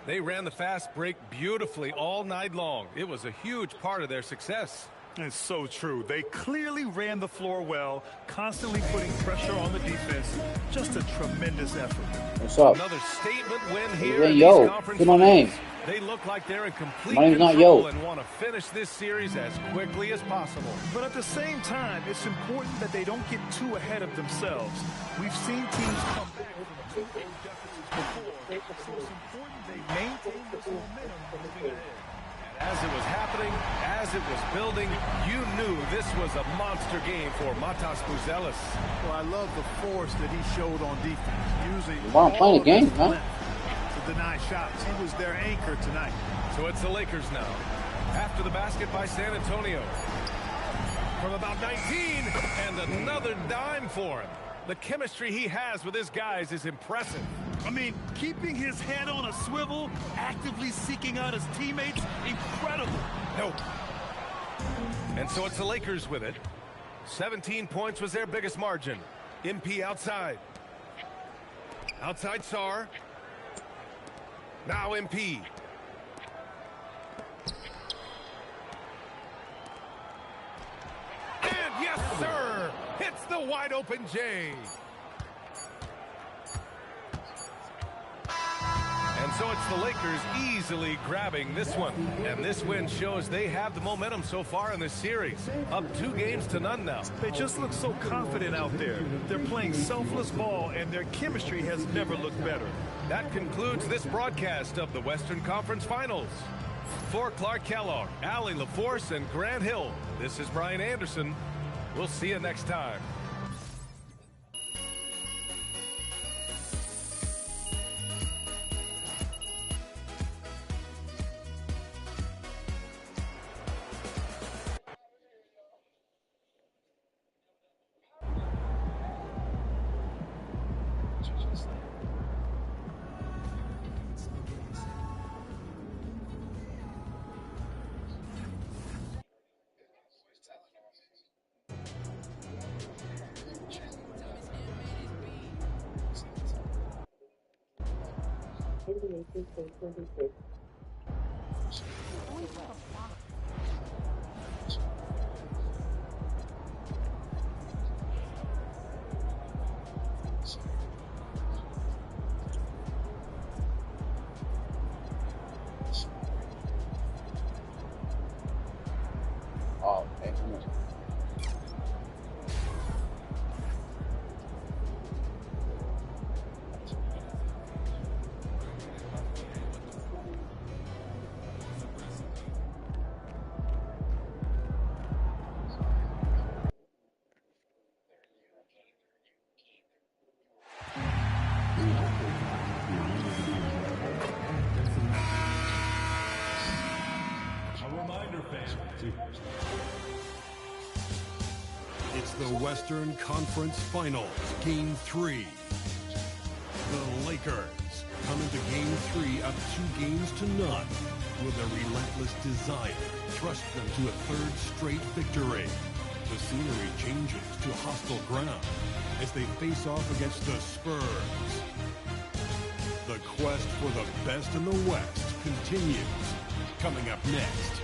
They ran the fast break beautifully all night long. It was a huge part of their success. It's so true. They clearly ran the floor well, constantly putting pressure on the defense. Just a tremendous effort. What's up? Another statement win here Hey, in yo, these conference say my name. finals. They look like they're in complete My name's not control Yo. and want to finish this series as quickly as possible. But at the same time, it's important that they don't get too ahead of themselves. We've seen teams come back from 2-0 deficits before, so it's important they maintain this momentum moving ahead. As it was happening, as it was building, you knew this was a monster game for Matas Buzelis. Well, I love the force that he showed on defense, using Wow, I'm playing all a game, of his huh? length to deny shots. He was their anchor tonight. So it's the Lakers now. After the basket by San Antonio. From about 19, and another dime for him. The chemistry he has with his guys is impressive. I mean, keeping his head on a swivel, actively seeking out his teammates, incredible. No. And so it's the Lakers with it. 17 points was their biggest margin. MP outside. Outside Sarr. Now MP. And yes, sir! Hits the wide open J. And so it's the Lakers easily grabbing this one. And this win shows they have the momentum so far in this series. Up 2 games to none now. They just look so confident out there. They're playing selfless ball, and their chemistry has never looked better. That concludes this broadcast of the Western Conference Finals. For Clark Kellogg, Allie LaForce, and Grant Hill, this is Brian Anderson. We'll see you next time. Oh, okay. Come on. A reminder, fans. It's the Western Conference Finals, Game 3. The Lakers come into Game 3 up 2-0 with a relentless desire thrust them to a third straight victory. The scenery changes to hostile ground as they face off against the Spurs. The quest for the best in the West continues. Coming up next.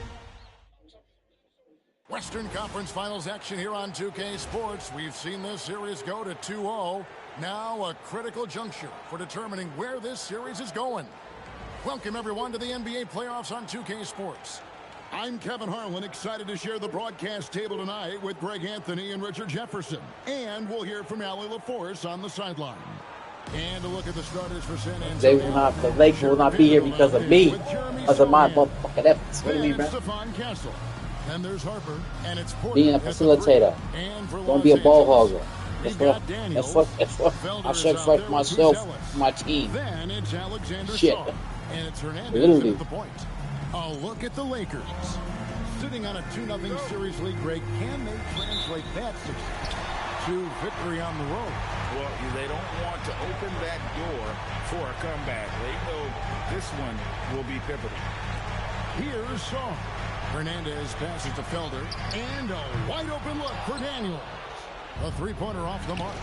Western Conference Finals action here on 2K Sports. We've seen this series go to 2-0. Now a critical juncture for determining where this series is going. Welcome everyone to the NBA playoffs on 2K Sports. I'm Kevin Harlan, excited to share the broadcast table tonight with Greg Anthony and Richard Jefferson. And we'll hear from Allie LaForce on the sideline. And a look at the starters for San Antonio. They will not. The Lakers will not be here because of me, because of my motherfucking efforts. What do you mean, man? And there's Harper, and it's Porter. Being a facilitator. Don't be a ball hogger. That's what I sacrifice myself for my team. Then it's Alexander Shit. Song, and it's Hernandez Literally. at the point. A look at the Lakers. Sitting on a 2-0 series lead break, can they translate that success to victory on the road? Well, they don't want to open that door for a comeback. They know this one will be pivotal. Here's Song. Hernandez passes to Felder, and a wide open look for Daniels. A three-pointer off the mark.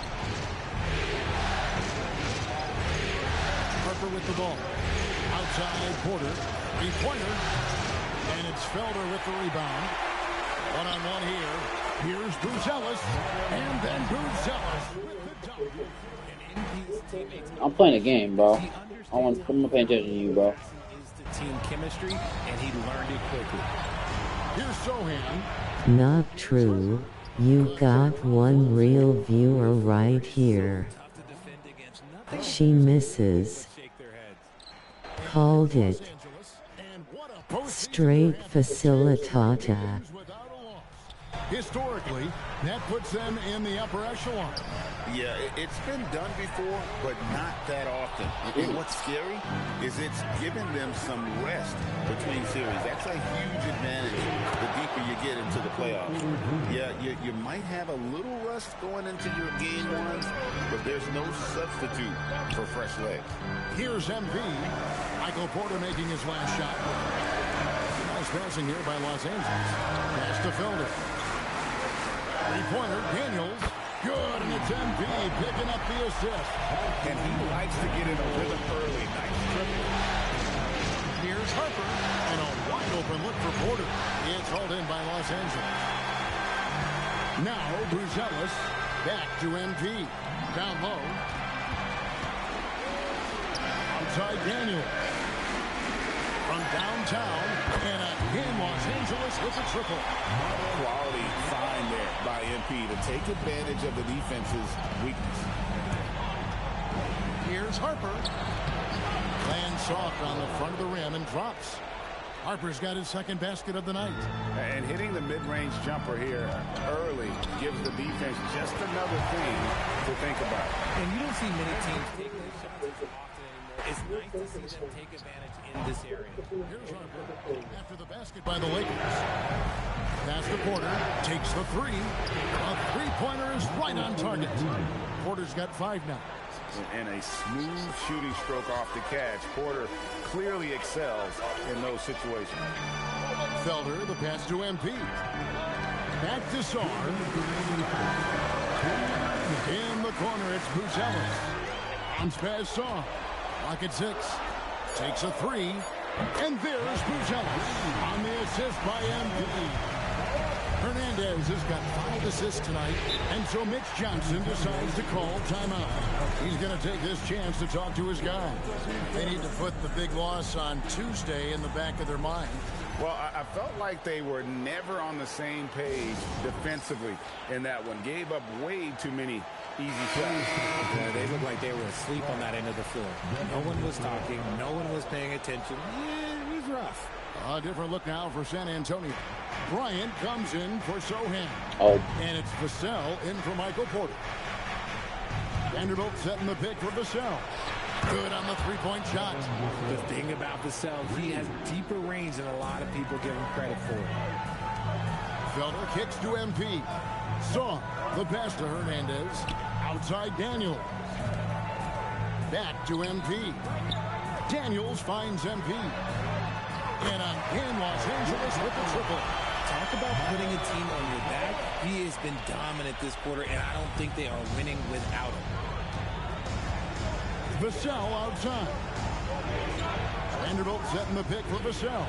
Harper with the ball. Outside Porter. Three-pointer. And it's Felder with the rebound. One-on-one here. Here's Buzelis. And then Buzelis with the dunk. I'm playing a game, bro. I'm paying attention to you, bro. Is the team chemistry, and he learned it quickly. Here's Sohan. Not true. You got one real viewer right here. She misses. Called it. Straight facilitata. Historically, that puts them in the upper echelon. Yeah, it's been done before, but not that often. And what's scary is it's given them some rest between series. That's a huge advantage the deeper you get into the playoffs. Yeah, you might have a little rust going into your game ones, but there's no substitute for fresh legs. Here's MV. Michael Porter making his last shot. Nice passing here by Los Angeles. Pass to Felder. Three-pointer, Daniels. Good, and it's MV picking up the assist. And he likes to get in a rhythm early. Nice triple. Here's Harper, and a wide open look for Porter. It's hauled in by Los Angeles. Now Buzelis back to MP. Down low. Outside Daniels. From downtown, and again Los Angeles with a triple. Quality find there by MP to take advantage of the defense's weakness. Here's Harper. Lands soft on the front of the rim and drops. Harper's got his second basket of the night. And hitting the mid-range jumper here early gives the defense just another thing to think about. And you don't see many teams take those shots as often anymore. It's nice to see them take advantage in this area. Here's Harper after the basket by the Lakers. Pass to Porter. Takes the three. A three-pointer is right on target. Porter's got 5 now. And a smooth shooting stroke off the catch. Porter clearly excels in those situations. Felder, the pass to MP. Back to Sarr. In the corner, it's Buzelis. Bounce pass Sarr. Lock at 6. Takes a three. And there's Buzelis on the assist by MP. Hernandez has got 5 assists tonight, and so Mitch Johnson decides to call timeout. He's going to take this chance to talk to his guys. They need to put the big loss on Tuesday in the back of their mind. Well, I felt like they were never on the same page defensively in that one. Gave up way too many easy shots. Yeah, they looked like they were asleep on that end of the floor. No one was talking. No one was paying attention. Yeah, it was rough. A different look now for San Antonio. Bryant comes in for Sohan. Oh. And it's Vassell in for Michael Porter. Vanderbilt setting the pick for Vassell. Good on the three-point shot. The thing about Vassell, he has deeper range than a lot of people give him credit for. Felder kicks to MP. Song, the pass to Hernandez. Outside Daniels. Back to MP. Daniels finds MP. And again, Los Angeles with the triple. Talk about putting a team on your back. He has been dominant this quarter, and I don't think they are winning without him. Vassell outside. Vanderbilt setting the pick for Vassell.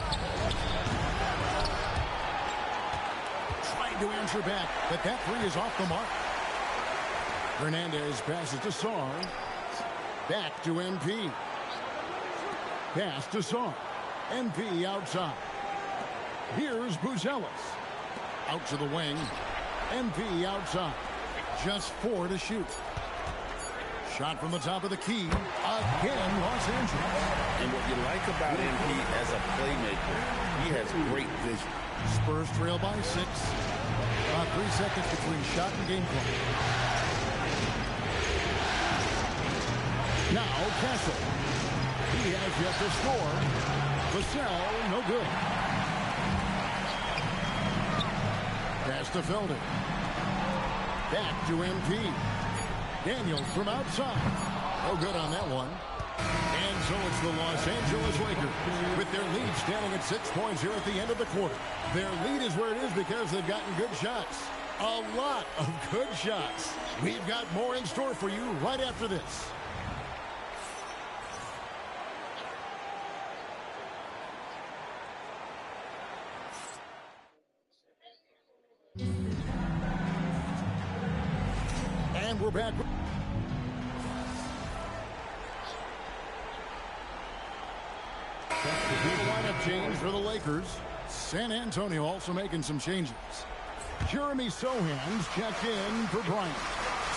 Trying to answer back, but that three is off the mark. Hernandez passes to Sarr. Back to MP. Pass to Sarr. MP outside. Here's Buzelis. Out to the wing. MP outside. Just 4 to shoot. Shot from the top of the key. Again, Los Angeles. And what you like about MP as a playmaker, he has great vision. Spurs trail by 6. 3 seconds between shot and game clock. Now Castle. He has yet to score. Vassell, no good. Pass to Felder. Back to MP. Daniels from outside. No good on that one. And so it's the Los Angeles Lakers with their lead standing at 6 points here at the end of the quarter. Their lead is where it is because they've gotten good shots. A lot of good shots. We've got more in store for you right after this. And we're back. The lineup change for the Lakers. San Antonio also making some changes. Jeremy Sohan's checked in for Bryant.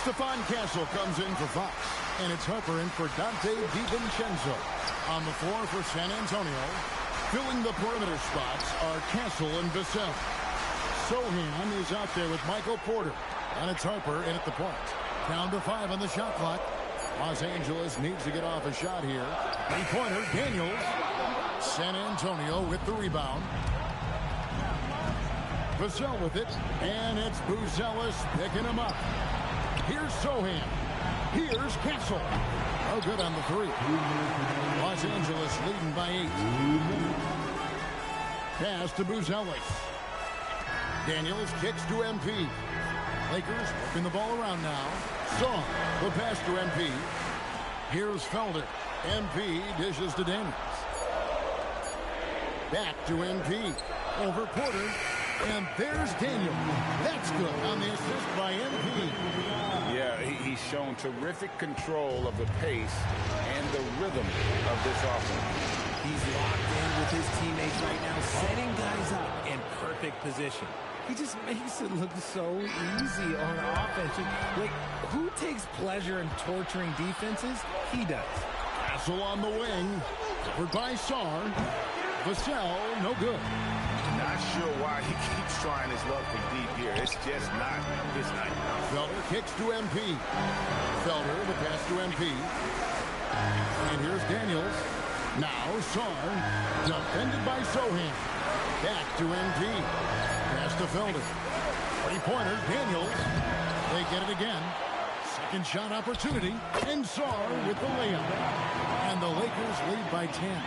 Stephon Castle comes in for Fox. And it's Harper in for Dante DiVincenzo. On the floor for San Antonio. Filling the perimeter spots are Castle and Vassell. Sohan is out there with Michael Porter. And it's Harper in at the point. Down to 5 on the shot clock. Los Angeles needs to get off a shot here. Three-pointer, Daniels. San Antonio with the rebound. Vassell with it. And it's Buzelis picking him up. Here's Sohan. Here's Castle. Oh, good on the 3. Los Angeles leading by 8. Pass to Buzelis. Daniels kicks to MP. Lakers working the ball around now. Song the pass to MP. Here's Felder. MP dishes to Daniels. Back to MP. Over Porter. And there's Daniel. That's good on the assist by MP. Yeah, he's shown terrific control of the pace and the rhythm of this offense. He's locked in with his teammates right now, setting guys up in perfect position. He just makes it look so easy on offense. Like, who takes pleasure in torturing defenses? He does. Castle on the wing. Covered by Sarr. Vassell, no good. Not sure why he keeps trying his luck from deep here. It's just not his night. Felder kicks to MP. Felder, the pass to MP. And here's Daniels. Now Sarr, defended by Sohan. Back to MP. Pass to Felder. Three-pointer, Daniels. They get it again. Second shot opportunity. And Sarr with the layup. And the Lakers lead by 10.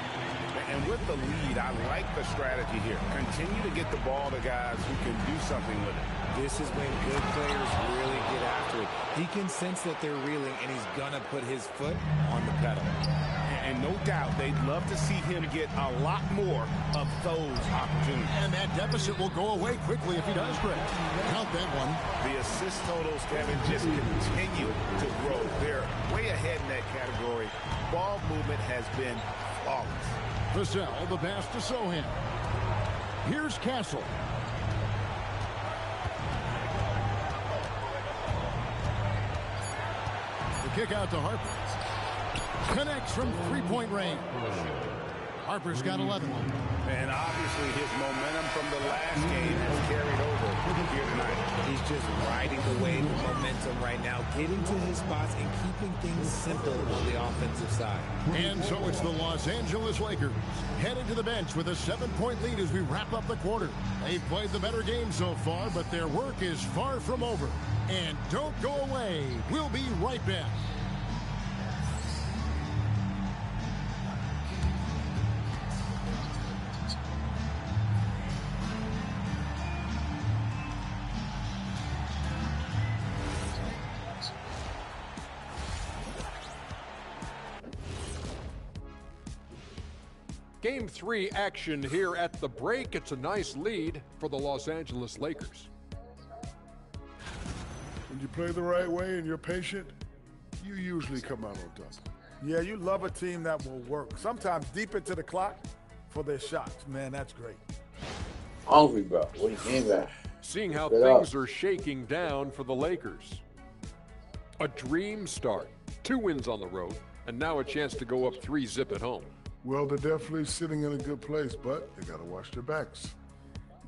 And with the lead, I like the strategy here. Continue to get the ball to guys who can do something with it. This is when good players really get after it. He can sense that they're reeling, and he's going to put his foot on the pedal. And no doubt, they'd love to see him get a lot more of those opportunities. And that deficit will go away quickly if he does, Greg. Count that one. The assist totals, Kevin, just continue to grow. They're way ahead in that category. Ball movement has been flawless. Vassell, the pass to Sohan. Here's Castle. The kick out to Harper. Connects from three-point range. Harper's got 11. And obviously his momentum from the last game has carried over here tonight. He's just riding the wave of momentum right now, getting to his spots and keeping things simple on the offensive side. And so it's the Los Angeles Lakers headed to the bench with a 7-point lead as we wrap up the quarter. They've played the better game so far, but their work is far from over. And don't go away. We'll be right back. Game 3 action here at the break. It's a nice lead for the Los Angeles Lakers. When you play the right way and you're patient, you usually come out on top. Yeah, you love a team that will work. Sometimes deep into the clock for their shots. Man, that's great. Hungry, bro. What are you getting at? Seeing how things are shaking down for the Lakers. A dream start 2 wins on the road, and now a chance to go up 3-zip at home. Well, they're definitely sitting in a good place, but they got to watch their backs.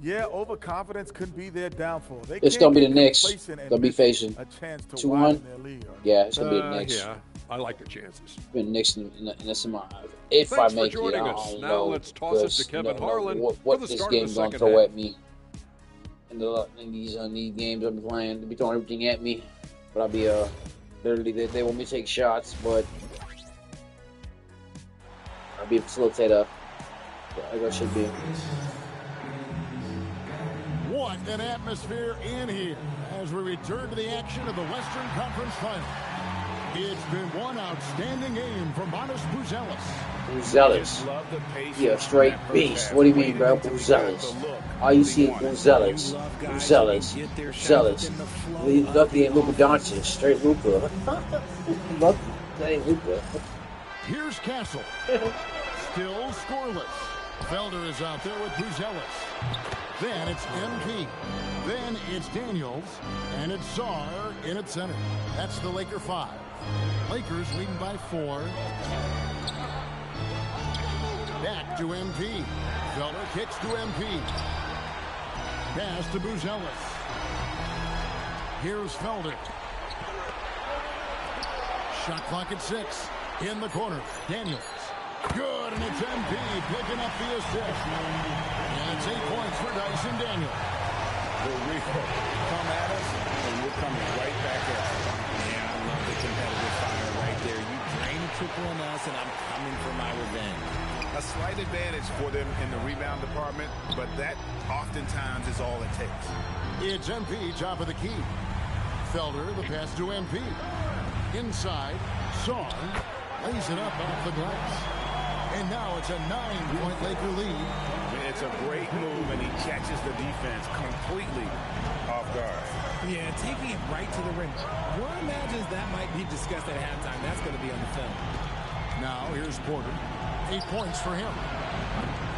Yeah, overconfidence could be their downfall. It's going to be the Knicks. They'll be facing a chance to 2-1. Yeah, it's going to be the Knicks. Yeah, I like the chances. The Knicks in the semi. If Thanks I make for joining it, I us. don't Now know. let's toss it to Kevin Harlan what for the this start game's of the going to second throw half. at me. In these games I'm playing, they'll be throwing everything at me. But I'll be literally they want me to take shots, but I'll be a facilitator. Like I should be. What an atmosphere in here as we return to the action of the Western Conference Final. It's been one outstanding game from Manos Buzelis. Buzelis. Yeah, straight beast. What do you mean, bro? Buzelis. All you see is Buzelis. Lucky ain't Luka Doncic. Straight Luka. Lucky. That ain't Luka. Here's Castle. Still scoreless. Felder is out there with Buzelis. Then it's MP. Then it's Daniels. And it's Czar in at center. That's the Laker 5. Lakers leading by 4. Back to MP. Felder kicks to MP. Pass to Buzelis. Here's Felder. Shot clock at 6. In the corner. Daniels. Good, and it's MP picking up the assist. And it's 8 points for Dyson Daniels. The Rico come at us, and we're coming right back at you. Yeah, I love the competitive fire right there. You drain a triple on us, and I'm coming for my revenge. A slight advantage for them in the rebound department, but that oftentimes is all it takes. It's MP, top of the key. Felder, the pass to MP. Inside, Son lays it up off the glass. And now it's a 9-point Laker lead. It's a great move, and he catches the defense completely off guard. Yeah, taking it right to the rim. One imagines that might be discussed at halftime. That's going to be on the film. Now here's Porter. 8 points for him.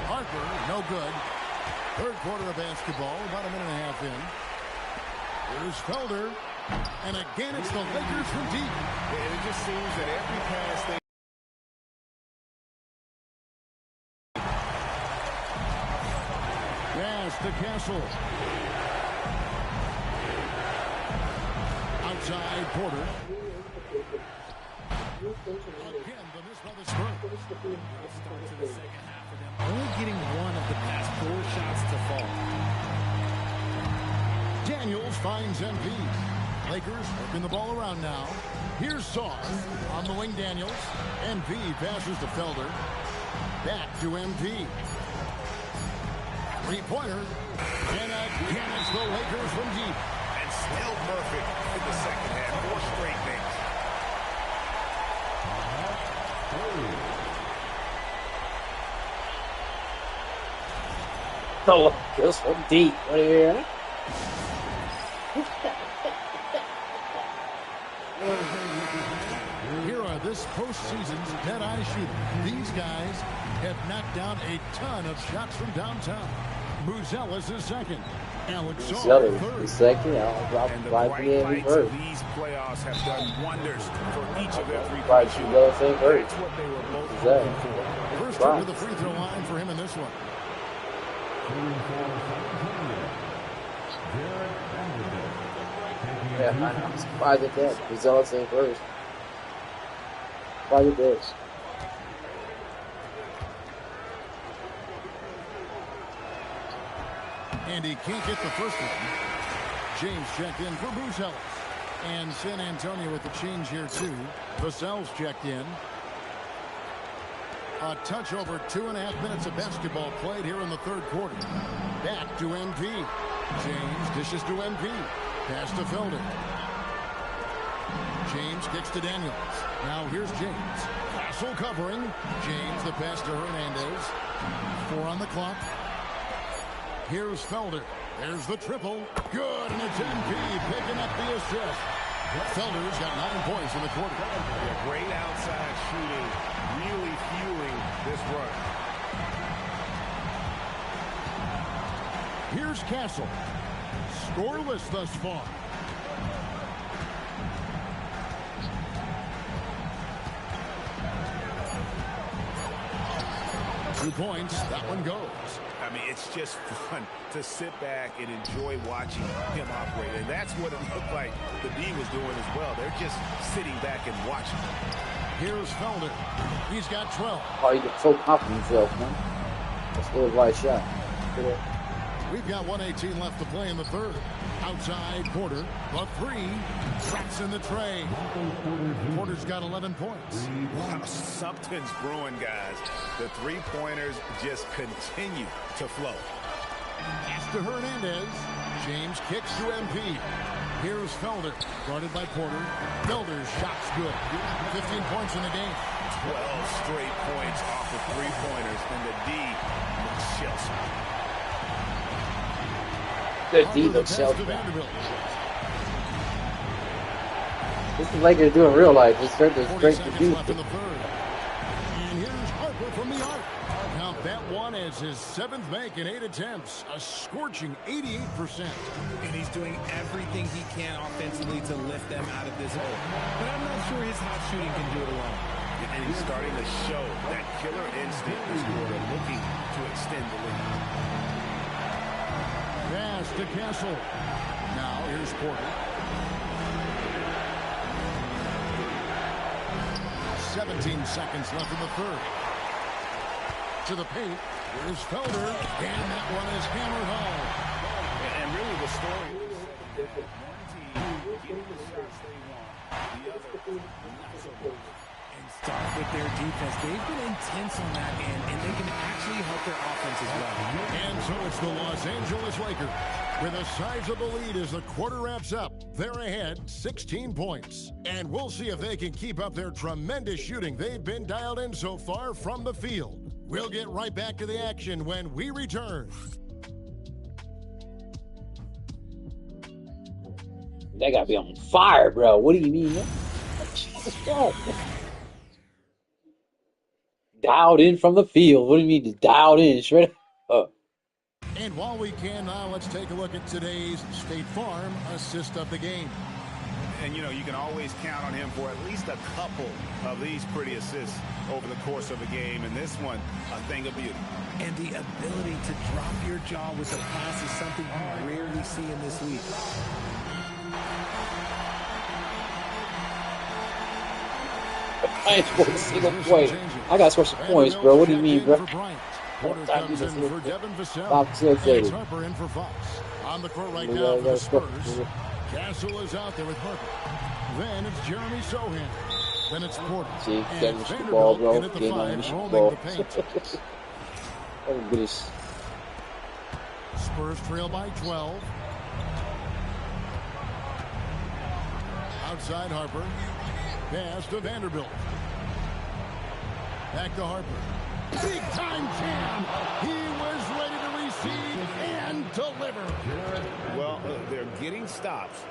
Harper, no good. Third quarter of basketball, about a minute and a half in. Here's Felder. And again, it's the Lakers from deep. And it just seems that every pass they pass to Castle. Outside Porter. Again, the miss by the Spurs. Only getting one of the past 4 shots to fall. Daniels finds MP. Lakers working the ball around now. Here's Saw on the wing. Daniels. MP passes to Felder. Back to MP. Three-pointer. And again, it's the Lakers from deep. and still perfect in the second half. 4 straight things. Oh, kills from deep. What are you hearing? Here are this postseason's dead-eye shooters. These guys have knocked down a ton of shots from downtown. Buzelis is second. Alex Zar third. Is second. And the bright lights of these playoffs have done wonders for each of their three-point shooters. That's what they were both looking for. First up to the free throw line for him in this one. Yeah, I'm surprised at that. Buzelis ain't first. Surprised at this. And he can't get the first one. James checked in for Buzelis. And San Antonio with the change here, too. Vassell's checked in. A touch over 2.5 minutes of basketball played here in the third quarter. Back to MP. James dishes to MP. Pass to Felder. James kicks to Daniels. Now here's James. Castle covering. James the pass to Hernandez. 4 on the clock. Here's Felder. There's the triple. Good, and it's MP picking up the assist. Felder's got 9 points in the quarter. Yeah, great outside shooting, really fueling this run. Here's Castle. Scoreless thus far. 2 points. That one goes. I mean, it's just fun to sit back and enjoy watching him operate. And that's what it looked like the D was doing as well. They're just sitting back and watching. Here's Felder. He's got 12. Oh, you get so confident in yourself, man. That's a little right shot. We've got 1:18 left to play in the third. Outside Porter, the three, tracks in the tray. Porter's got 11 points. Wow, something's brewing, guys. The three-pointers just continue to flow. Pass to Hernandez. James kicks to MP. Here's Felder, guarded by Porter. Felder's shot's good. 15 points in the game. 12 straight points off of three-pointers, and the D looks shell-shocked. The D looks shell-shocked. This is like they're doing real life. It's great to do. And here's Harper from the arc. Count that one as his 7th make in 8 attempts. A scorching 88%. And he's doing everything he can offensively to lift them out of this hole. But I'm not sure his hot shooting can do it alone. And he's starting to show that killer instinct this quarter, looking to extend the lead. Pass to Castle. Now here's Porter. 17 seconds left in the third. To the paint. Here's Felder. And that one is hammered home. And really the story is that one team getting the shots they want, the other not so good. And start with their defense. They've been intense on that end, and they can actually help their offense as well. And so it's the Los Angeles Lakers with a sizable lead as the quarter wraps up. They're ahead 16 points. And we'll see if they can keep up their tremendous shooting they've been dialed in so far from the field. We'll get right back to the action when we return. They gotta be on fire, bro. What do you mean, man? Jesus Christ. Dialed in from the field. What do you mean, just dialed in straight up? And while we can now, let's take a look at today's State Farm assist of the game. And, you know, you can always count on him for at least a couple of these pretty assists over the course of a game. And this one, a thing of beauty. And the ability to drop your jaw with a pass is something you rarely see in this league. I ain't scored a single point. I gotta score some points, bro. What do you mean, bro? Porter comes in for Devin Vassell. Facilitated. Harper in for Fox. On the court right now for the Spurs. Castle is out there with Harper. Then it's Jeremy Sohan. Then it's Porter. See, and the ball, bro. in at the Game 5, on the rolling ball. the paint. Oh, goodness. Spurs trail by 12. Outside Harper. Pass to Vanderbilt. Back to Harper. Big time jam. He was ready to receive and deliver. Well, they're getting stops,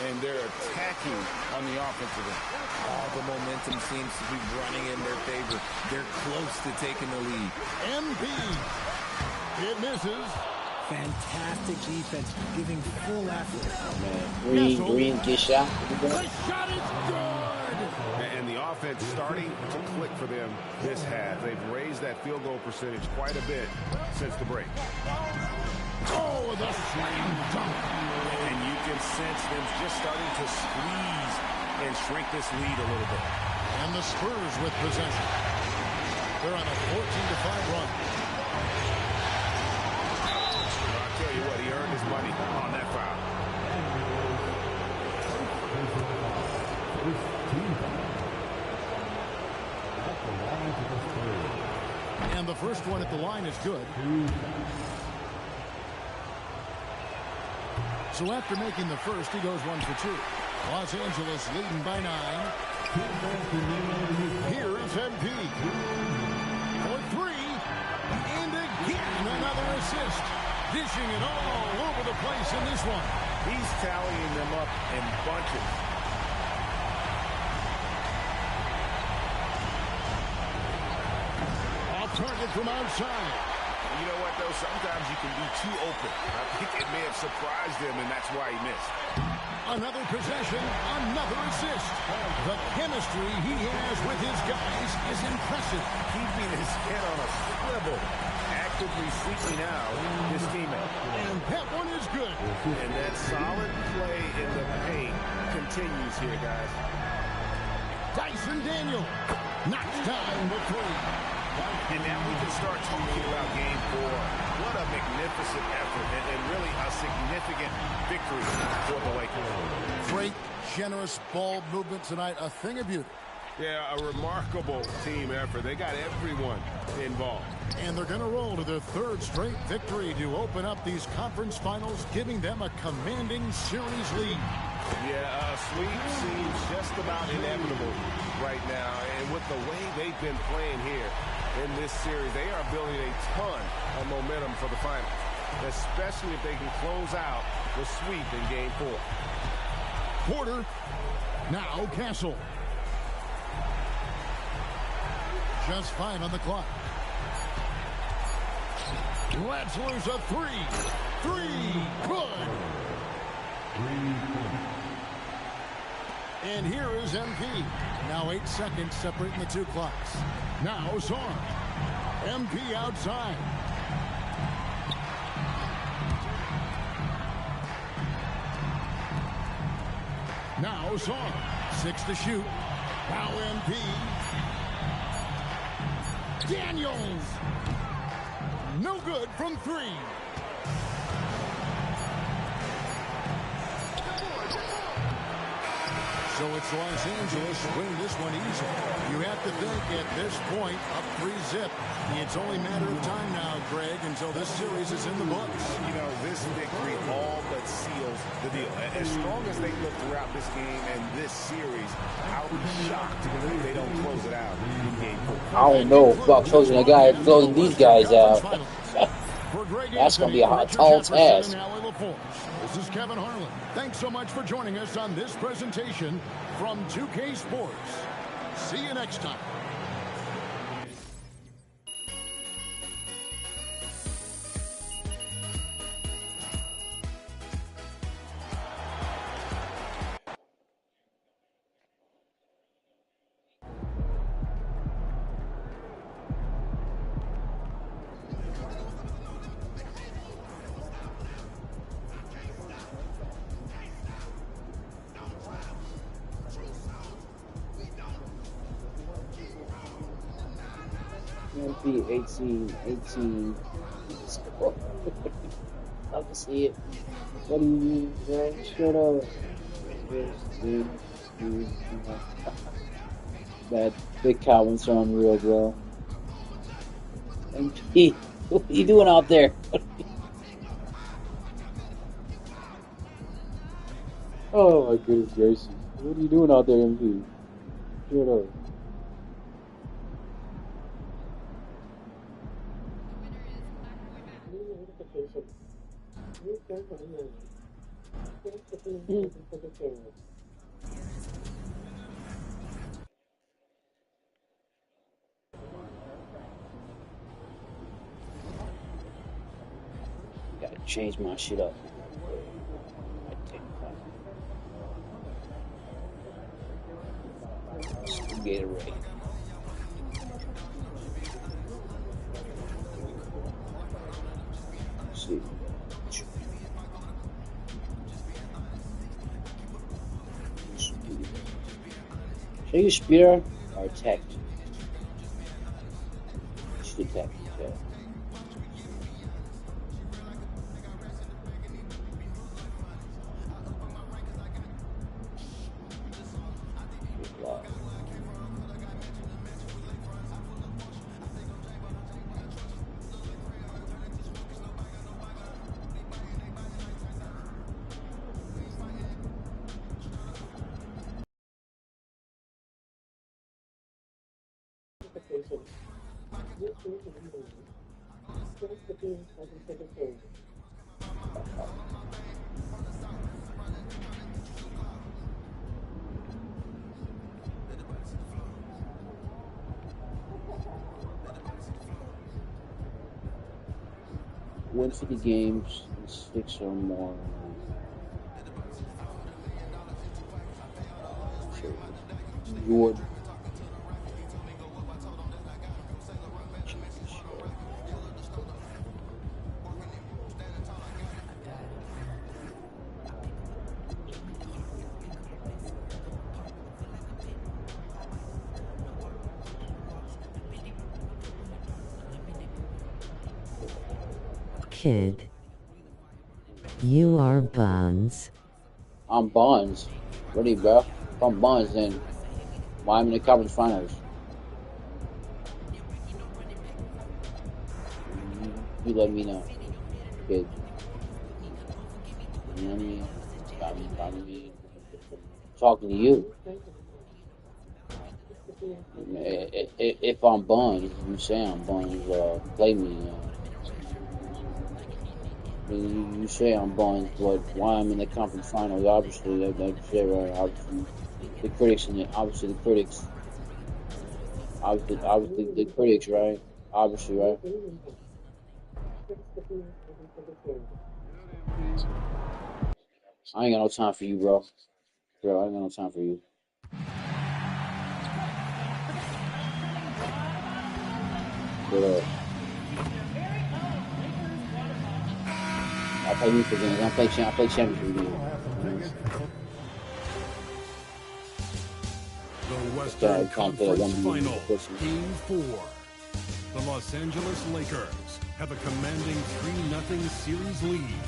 and they're attacking on the offensive end. All the momentum seems to be running in their favor. They're close to taking the lead. MP. It misses. Fantastic defense, giving full effort. Man, Green, get shot. The shot is good. And the offense starting to click for them this half. They've raised that field goal percentage quite a bit since the break. Oh, the slam dunk. And you can sense them just starting to squeeze and shrink this lead a little bit. And the Spurs with possession. They're on a 14-5 run. I'll tell you what, he earned his money on that foul. And the first one at the line is good. So after making the first, he goes 1 for 2. Los Angeles leading by 9. Here is MP. For 3. And again, another assist. Dishing it all over the place in this one. He's tallying them up in bunches. Off target from outside. You know what, though? Sometimes you can be too open. I think it may have surprised him, and that's why he missed. Another possession, another assist. The chemistry he has with his guys is impressive. Keeping his head on a swivel, actively seeking out his teammate. And that one is good. And that solid play in the paint continues here, guys. Dyson Daniel knocks down the three. And now we can start talking about game 4. What a magnificent effort and really a significant victory for the Lakers. Great, generous ball movement tonight. A thing of beauty. Yeah, a remarkable team effort. They got everyone involved. And they're going to roll to their third straight victory to open up these conference finals, giving them a commanding series lead. Yeah, a sweep seems just about inevitable right now. And with the way they've been playing here in this series, they are building a ton of momentum for the finals, especially if they can close out the sweep in game 4. Porter, now Castle. Just 5 on the clock. Let's lose a 3. 3, good. And here is MP. Now 8 seconds separating the two clocks. Now Zorn. MP outside. Now Zorn. 6 to shoot. Now MP. Daniels. No good from 3. So it's Los Angeles win this one easy. You have to think at this point, up 3-zip. It's only a matter of time now, Greg, until this series is in the books. You know, this victory all but seals the deal. As strong as they look throughout this game and this series, I'll be shocked if they don't close it out in game 4. I don't know about closing a guy, closing these guys out. That's going to be a tall task. This is Kevin Harlan. Thanks so much for joining us on this presentation from 2K Sports. See you next time. MP 18. Love to see it. What do you mean, man? Shut up. That big Calvin's are unreal, bro. MP, what are you doing out there? Oh my goodness gracious. What are you doing out there, MP? Shut up. Gotta change my shit up. Gatorade. Let's see. Should I use spear or attack? Should attack. Okay. win 50 games in 6 or more. Jordan. Kid. You are Bonds. I'm Bonds. Ready, bro? If I'm Bonds, then why I'm in the conference finals? You let me know, kid. You know what I mean? Got me talking to you. If I'm Bonds, you say I'm Bonds, play me. You say I'm Bonds, but why I'm in the conference finals? Obviously, that's it, right? Obviously, the critics in it. Obviously, the critics. Obviously, the critics, right? Obviously, right? I ain't got no time for you, bro. Bro, I ain't got no time for you. But, I play musical games. I play championship games. The Western Conference Final, Game 4. The Los Angeles Lakers have a commanding 3-0 series lead.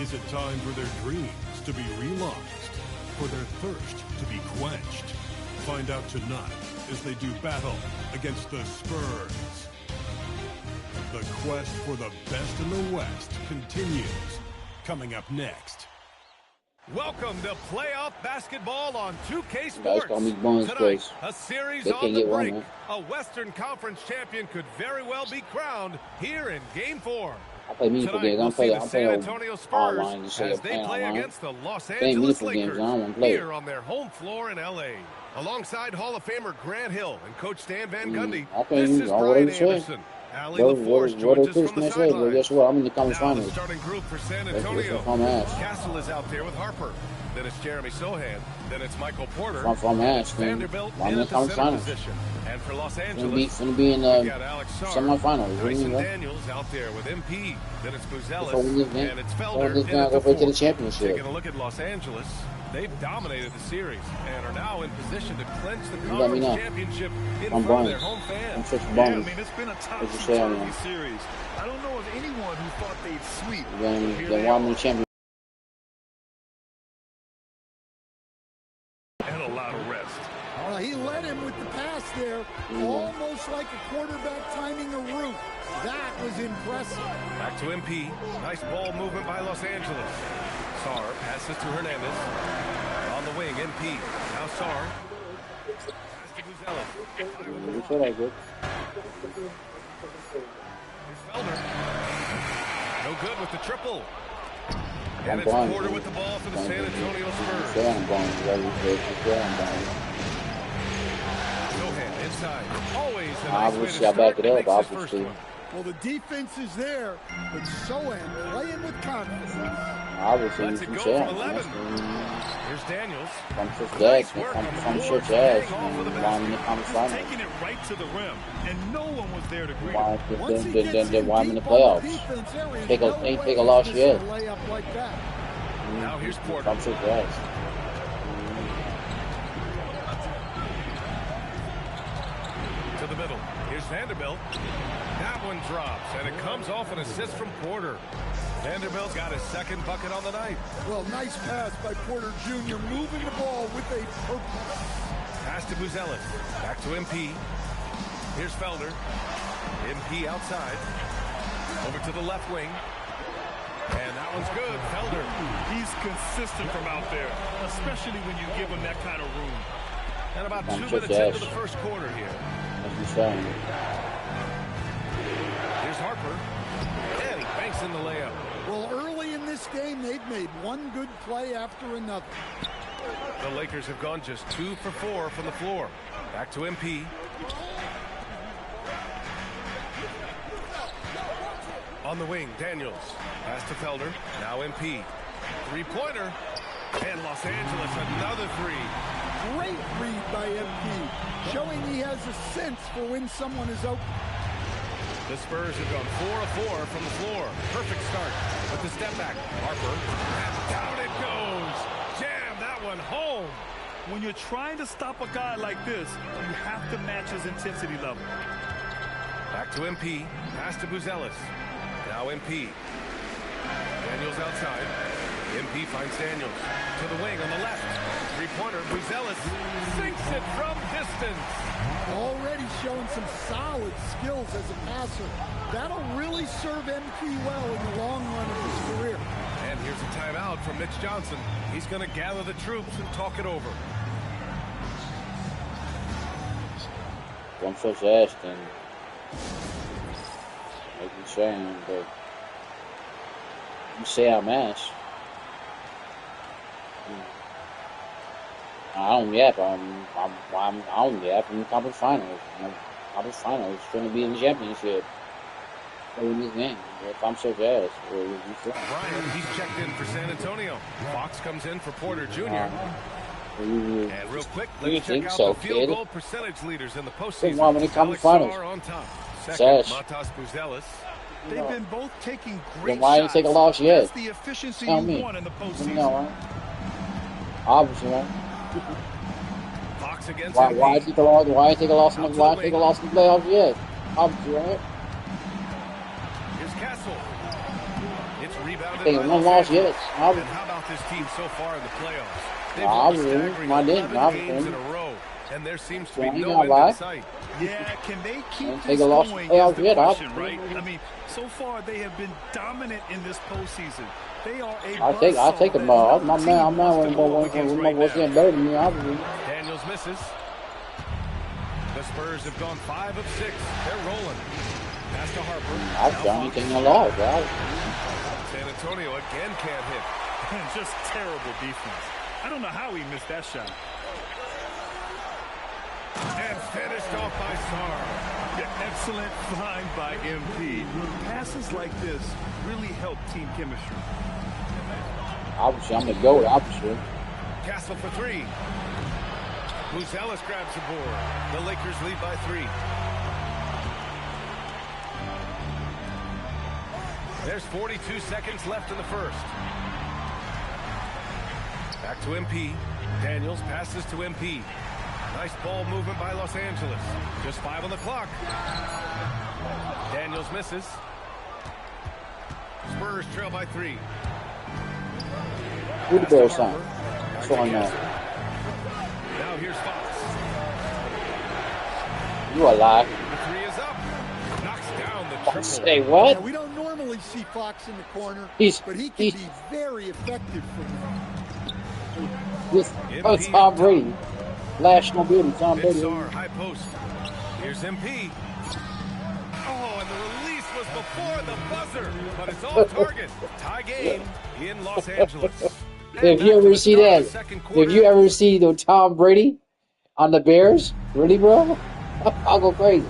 Is it time for their dreams to be realized, for their thirst to be quenched? Find out tonight as they do battle against the Spurs. The quest for the best in the West continues. Coming up next. Welcome to playoff basketball on 2K Sports. Guys call me Bonds, Tonight, a series they on the brink. Wrong, a Western Conference champion could very well be crowned here in Game 4. I play meaningful games. We'll see the San play Antonio Spurs online, as they play online. against the Los Angeles Lakers play here on their home floor in L.A. Alongside Hall of Famer Grant Hill and Coach Stan Van Gundy, this is Brian Anderson. Allie LaForce joins us from the sidelines. Guess what? I'm in the conference finals. The starting group for San Antonio. Castle is out there with Harper. Then it's Jeremy Sohan. Then it's Michael Porter. Vanderbilt in the center position. And for Los Angeles, gonna be in we've got Alex Sarr. Semifinals. Tyson Daniels out there with MP. Then it's Buzelis. And it's Felder in at the to the championship. Taking a look at Los Angeles. They've dominated the series and are now in position to clinch the conference championship in front of their home fans. I mean, it's been a topsy-turvy series. I don't know of anyone who thought they'd sweep. Then why I'm the champion? And a lot of rest. He led him with the pass there, almost like a quarterback timing a route. That was impressive. Back to MP. Nice ball movement by Los Angeles. Sarr passes to Hernandez. On the wing, MP. Now Sarr. Pass to Buzelis. That's what I did. Here's Felder. No good with the triple. And it's Porter with the ball for the San Antonio Spurs. Sohan inside. Always a nice way to start. Back it up, obviously. Well, the defense is there, but Sohan playing with confidence. Obviously, lets it go from 11. Here's Daniels. Nice work on the board. Taking it right to the rim, and no one was there to greet him. Then why I'm in the playoffs? Take a loss yet. Now here's Porter. I'm so glad. To the middle. Here's Vanderbilt. That one drops, and it comes off an assist from Porter. Vanderbilt's got his second bucket on the night. Well, nice pass by Porter Jr., moving the ball with a purpose. Pass to Buzelis. Back to MP. Here's Felder. MP outside. Over to the left wing. And that one's good. Felder. He's consistent from out there, especially when you give him that kind of room. And about 2 minutes into the first quarter here. Here's Harper. And he banks in the layup. Well, early in this game, they've made one good play after another. The Lakers have gone just 2 for 4 from the floor. Back to MP. On the wing, Daniels. Pass to Felder. Now MP. Three-pointer. And Los Angeles, another three. Great read by MP, showing he has a sense for when someone is open. The Spurs have gone 4 of 4 from the floor. Perfect start with the step back. Harper. And down it goes. Jam that one home. When you're trying to stop a guy like this, you have to match his intensity level. Back to MP. Pass to Buzelis. Now MP. Daniels outside. MP finds Daniels. To the wing on the left. Three-pointer. Buzelis sinks it from distance. Already showing some solid skills as a passer. That'll really serve MP well in the long run of his career. And here's a timeout from Mitch Johnson. He's going to gather the troops and talk it over. I'm such ass then. Like you saying, but you say I'm ass. I don't yap. I don't yap in conference finals. Conference finals, trying to be in the championship. In this game, if I'm such ass, Bryant, he's checked in for San Antonio. Fox comes in for Porter Jr. And real quick, let's check out the field goal percentage leaders in the postseason. When it comes to finals, on top. Second, Matas Buzelis. They've been both taking great then why shots. ain't take a loss yet? That's the efficiency Tell you me. want in the postseason. No, right? Obviously, right? Fox against why take a loss? Why take a loss in the playoffs yet? Obviously, right? Here's Castle. It's rebounded Take by one loss yet. And how about this team so far in the playoffs? They've won a staggering 11 games in a row, and there seems to be no end in sight. Yeah, can they keep Take this a loss in going the playoffs is the yet, question, right? I mean, so far they have been dominant in this postseason. They are a I'll take them. My man was saying better than me, obviously. Daniels misses. The Spurs have gone 5 of 6. They're rolling. Pass to Harper. I've done taking a loss, right? San Antonio again can't hit. Just terrible defense. I don't know how he missed that shot. And finished off by Sarr. Excellent find by MP. Passes like this really help team chemistry. Obviously, I'm the GOAT, obviously. Castle for 3. Buzelis grabs the board. The Lakers lead by 3. There's 42 seconds left in the first. Back to MP. Daniels passes to MP. Nice ball movement by Los Angeles. Just 5 on the clock. Daniels misses. Spurs trail by 3. Who the Bears sign? That's all I know. Now here's Fox. You a lie. The 3 is up. Knocks down the triple. Say what? Yeah, we don't normally see Fox in the corner, but he can be very effective from there. This Tom Brady. National beauty, Tom Brady. High post. Here's MP. Oh, and the release was before the buzzer, but it's all target. Tie game in Los Angeles. If you ever see that, if you ever see the Tom Brady on the Bears, really, bro, I'll go crazy.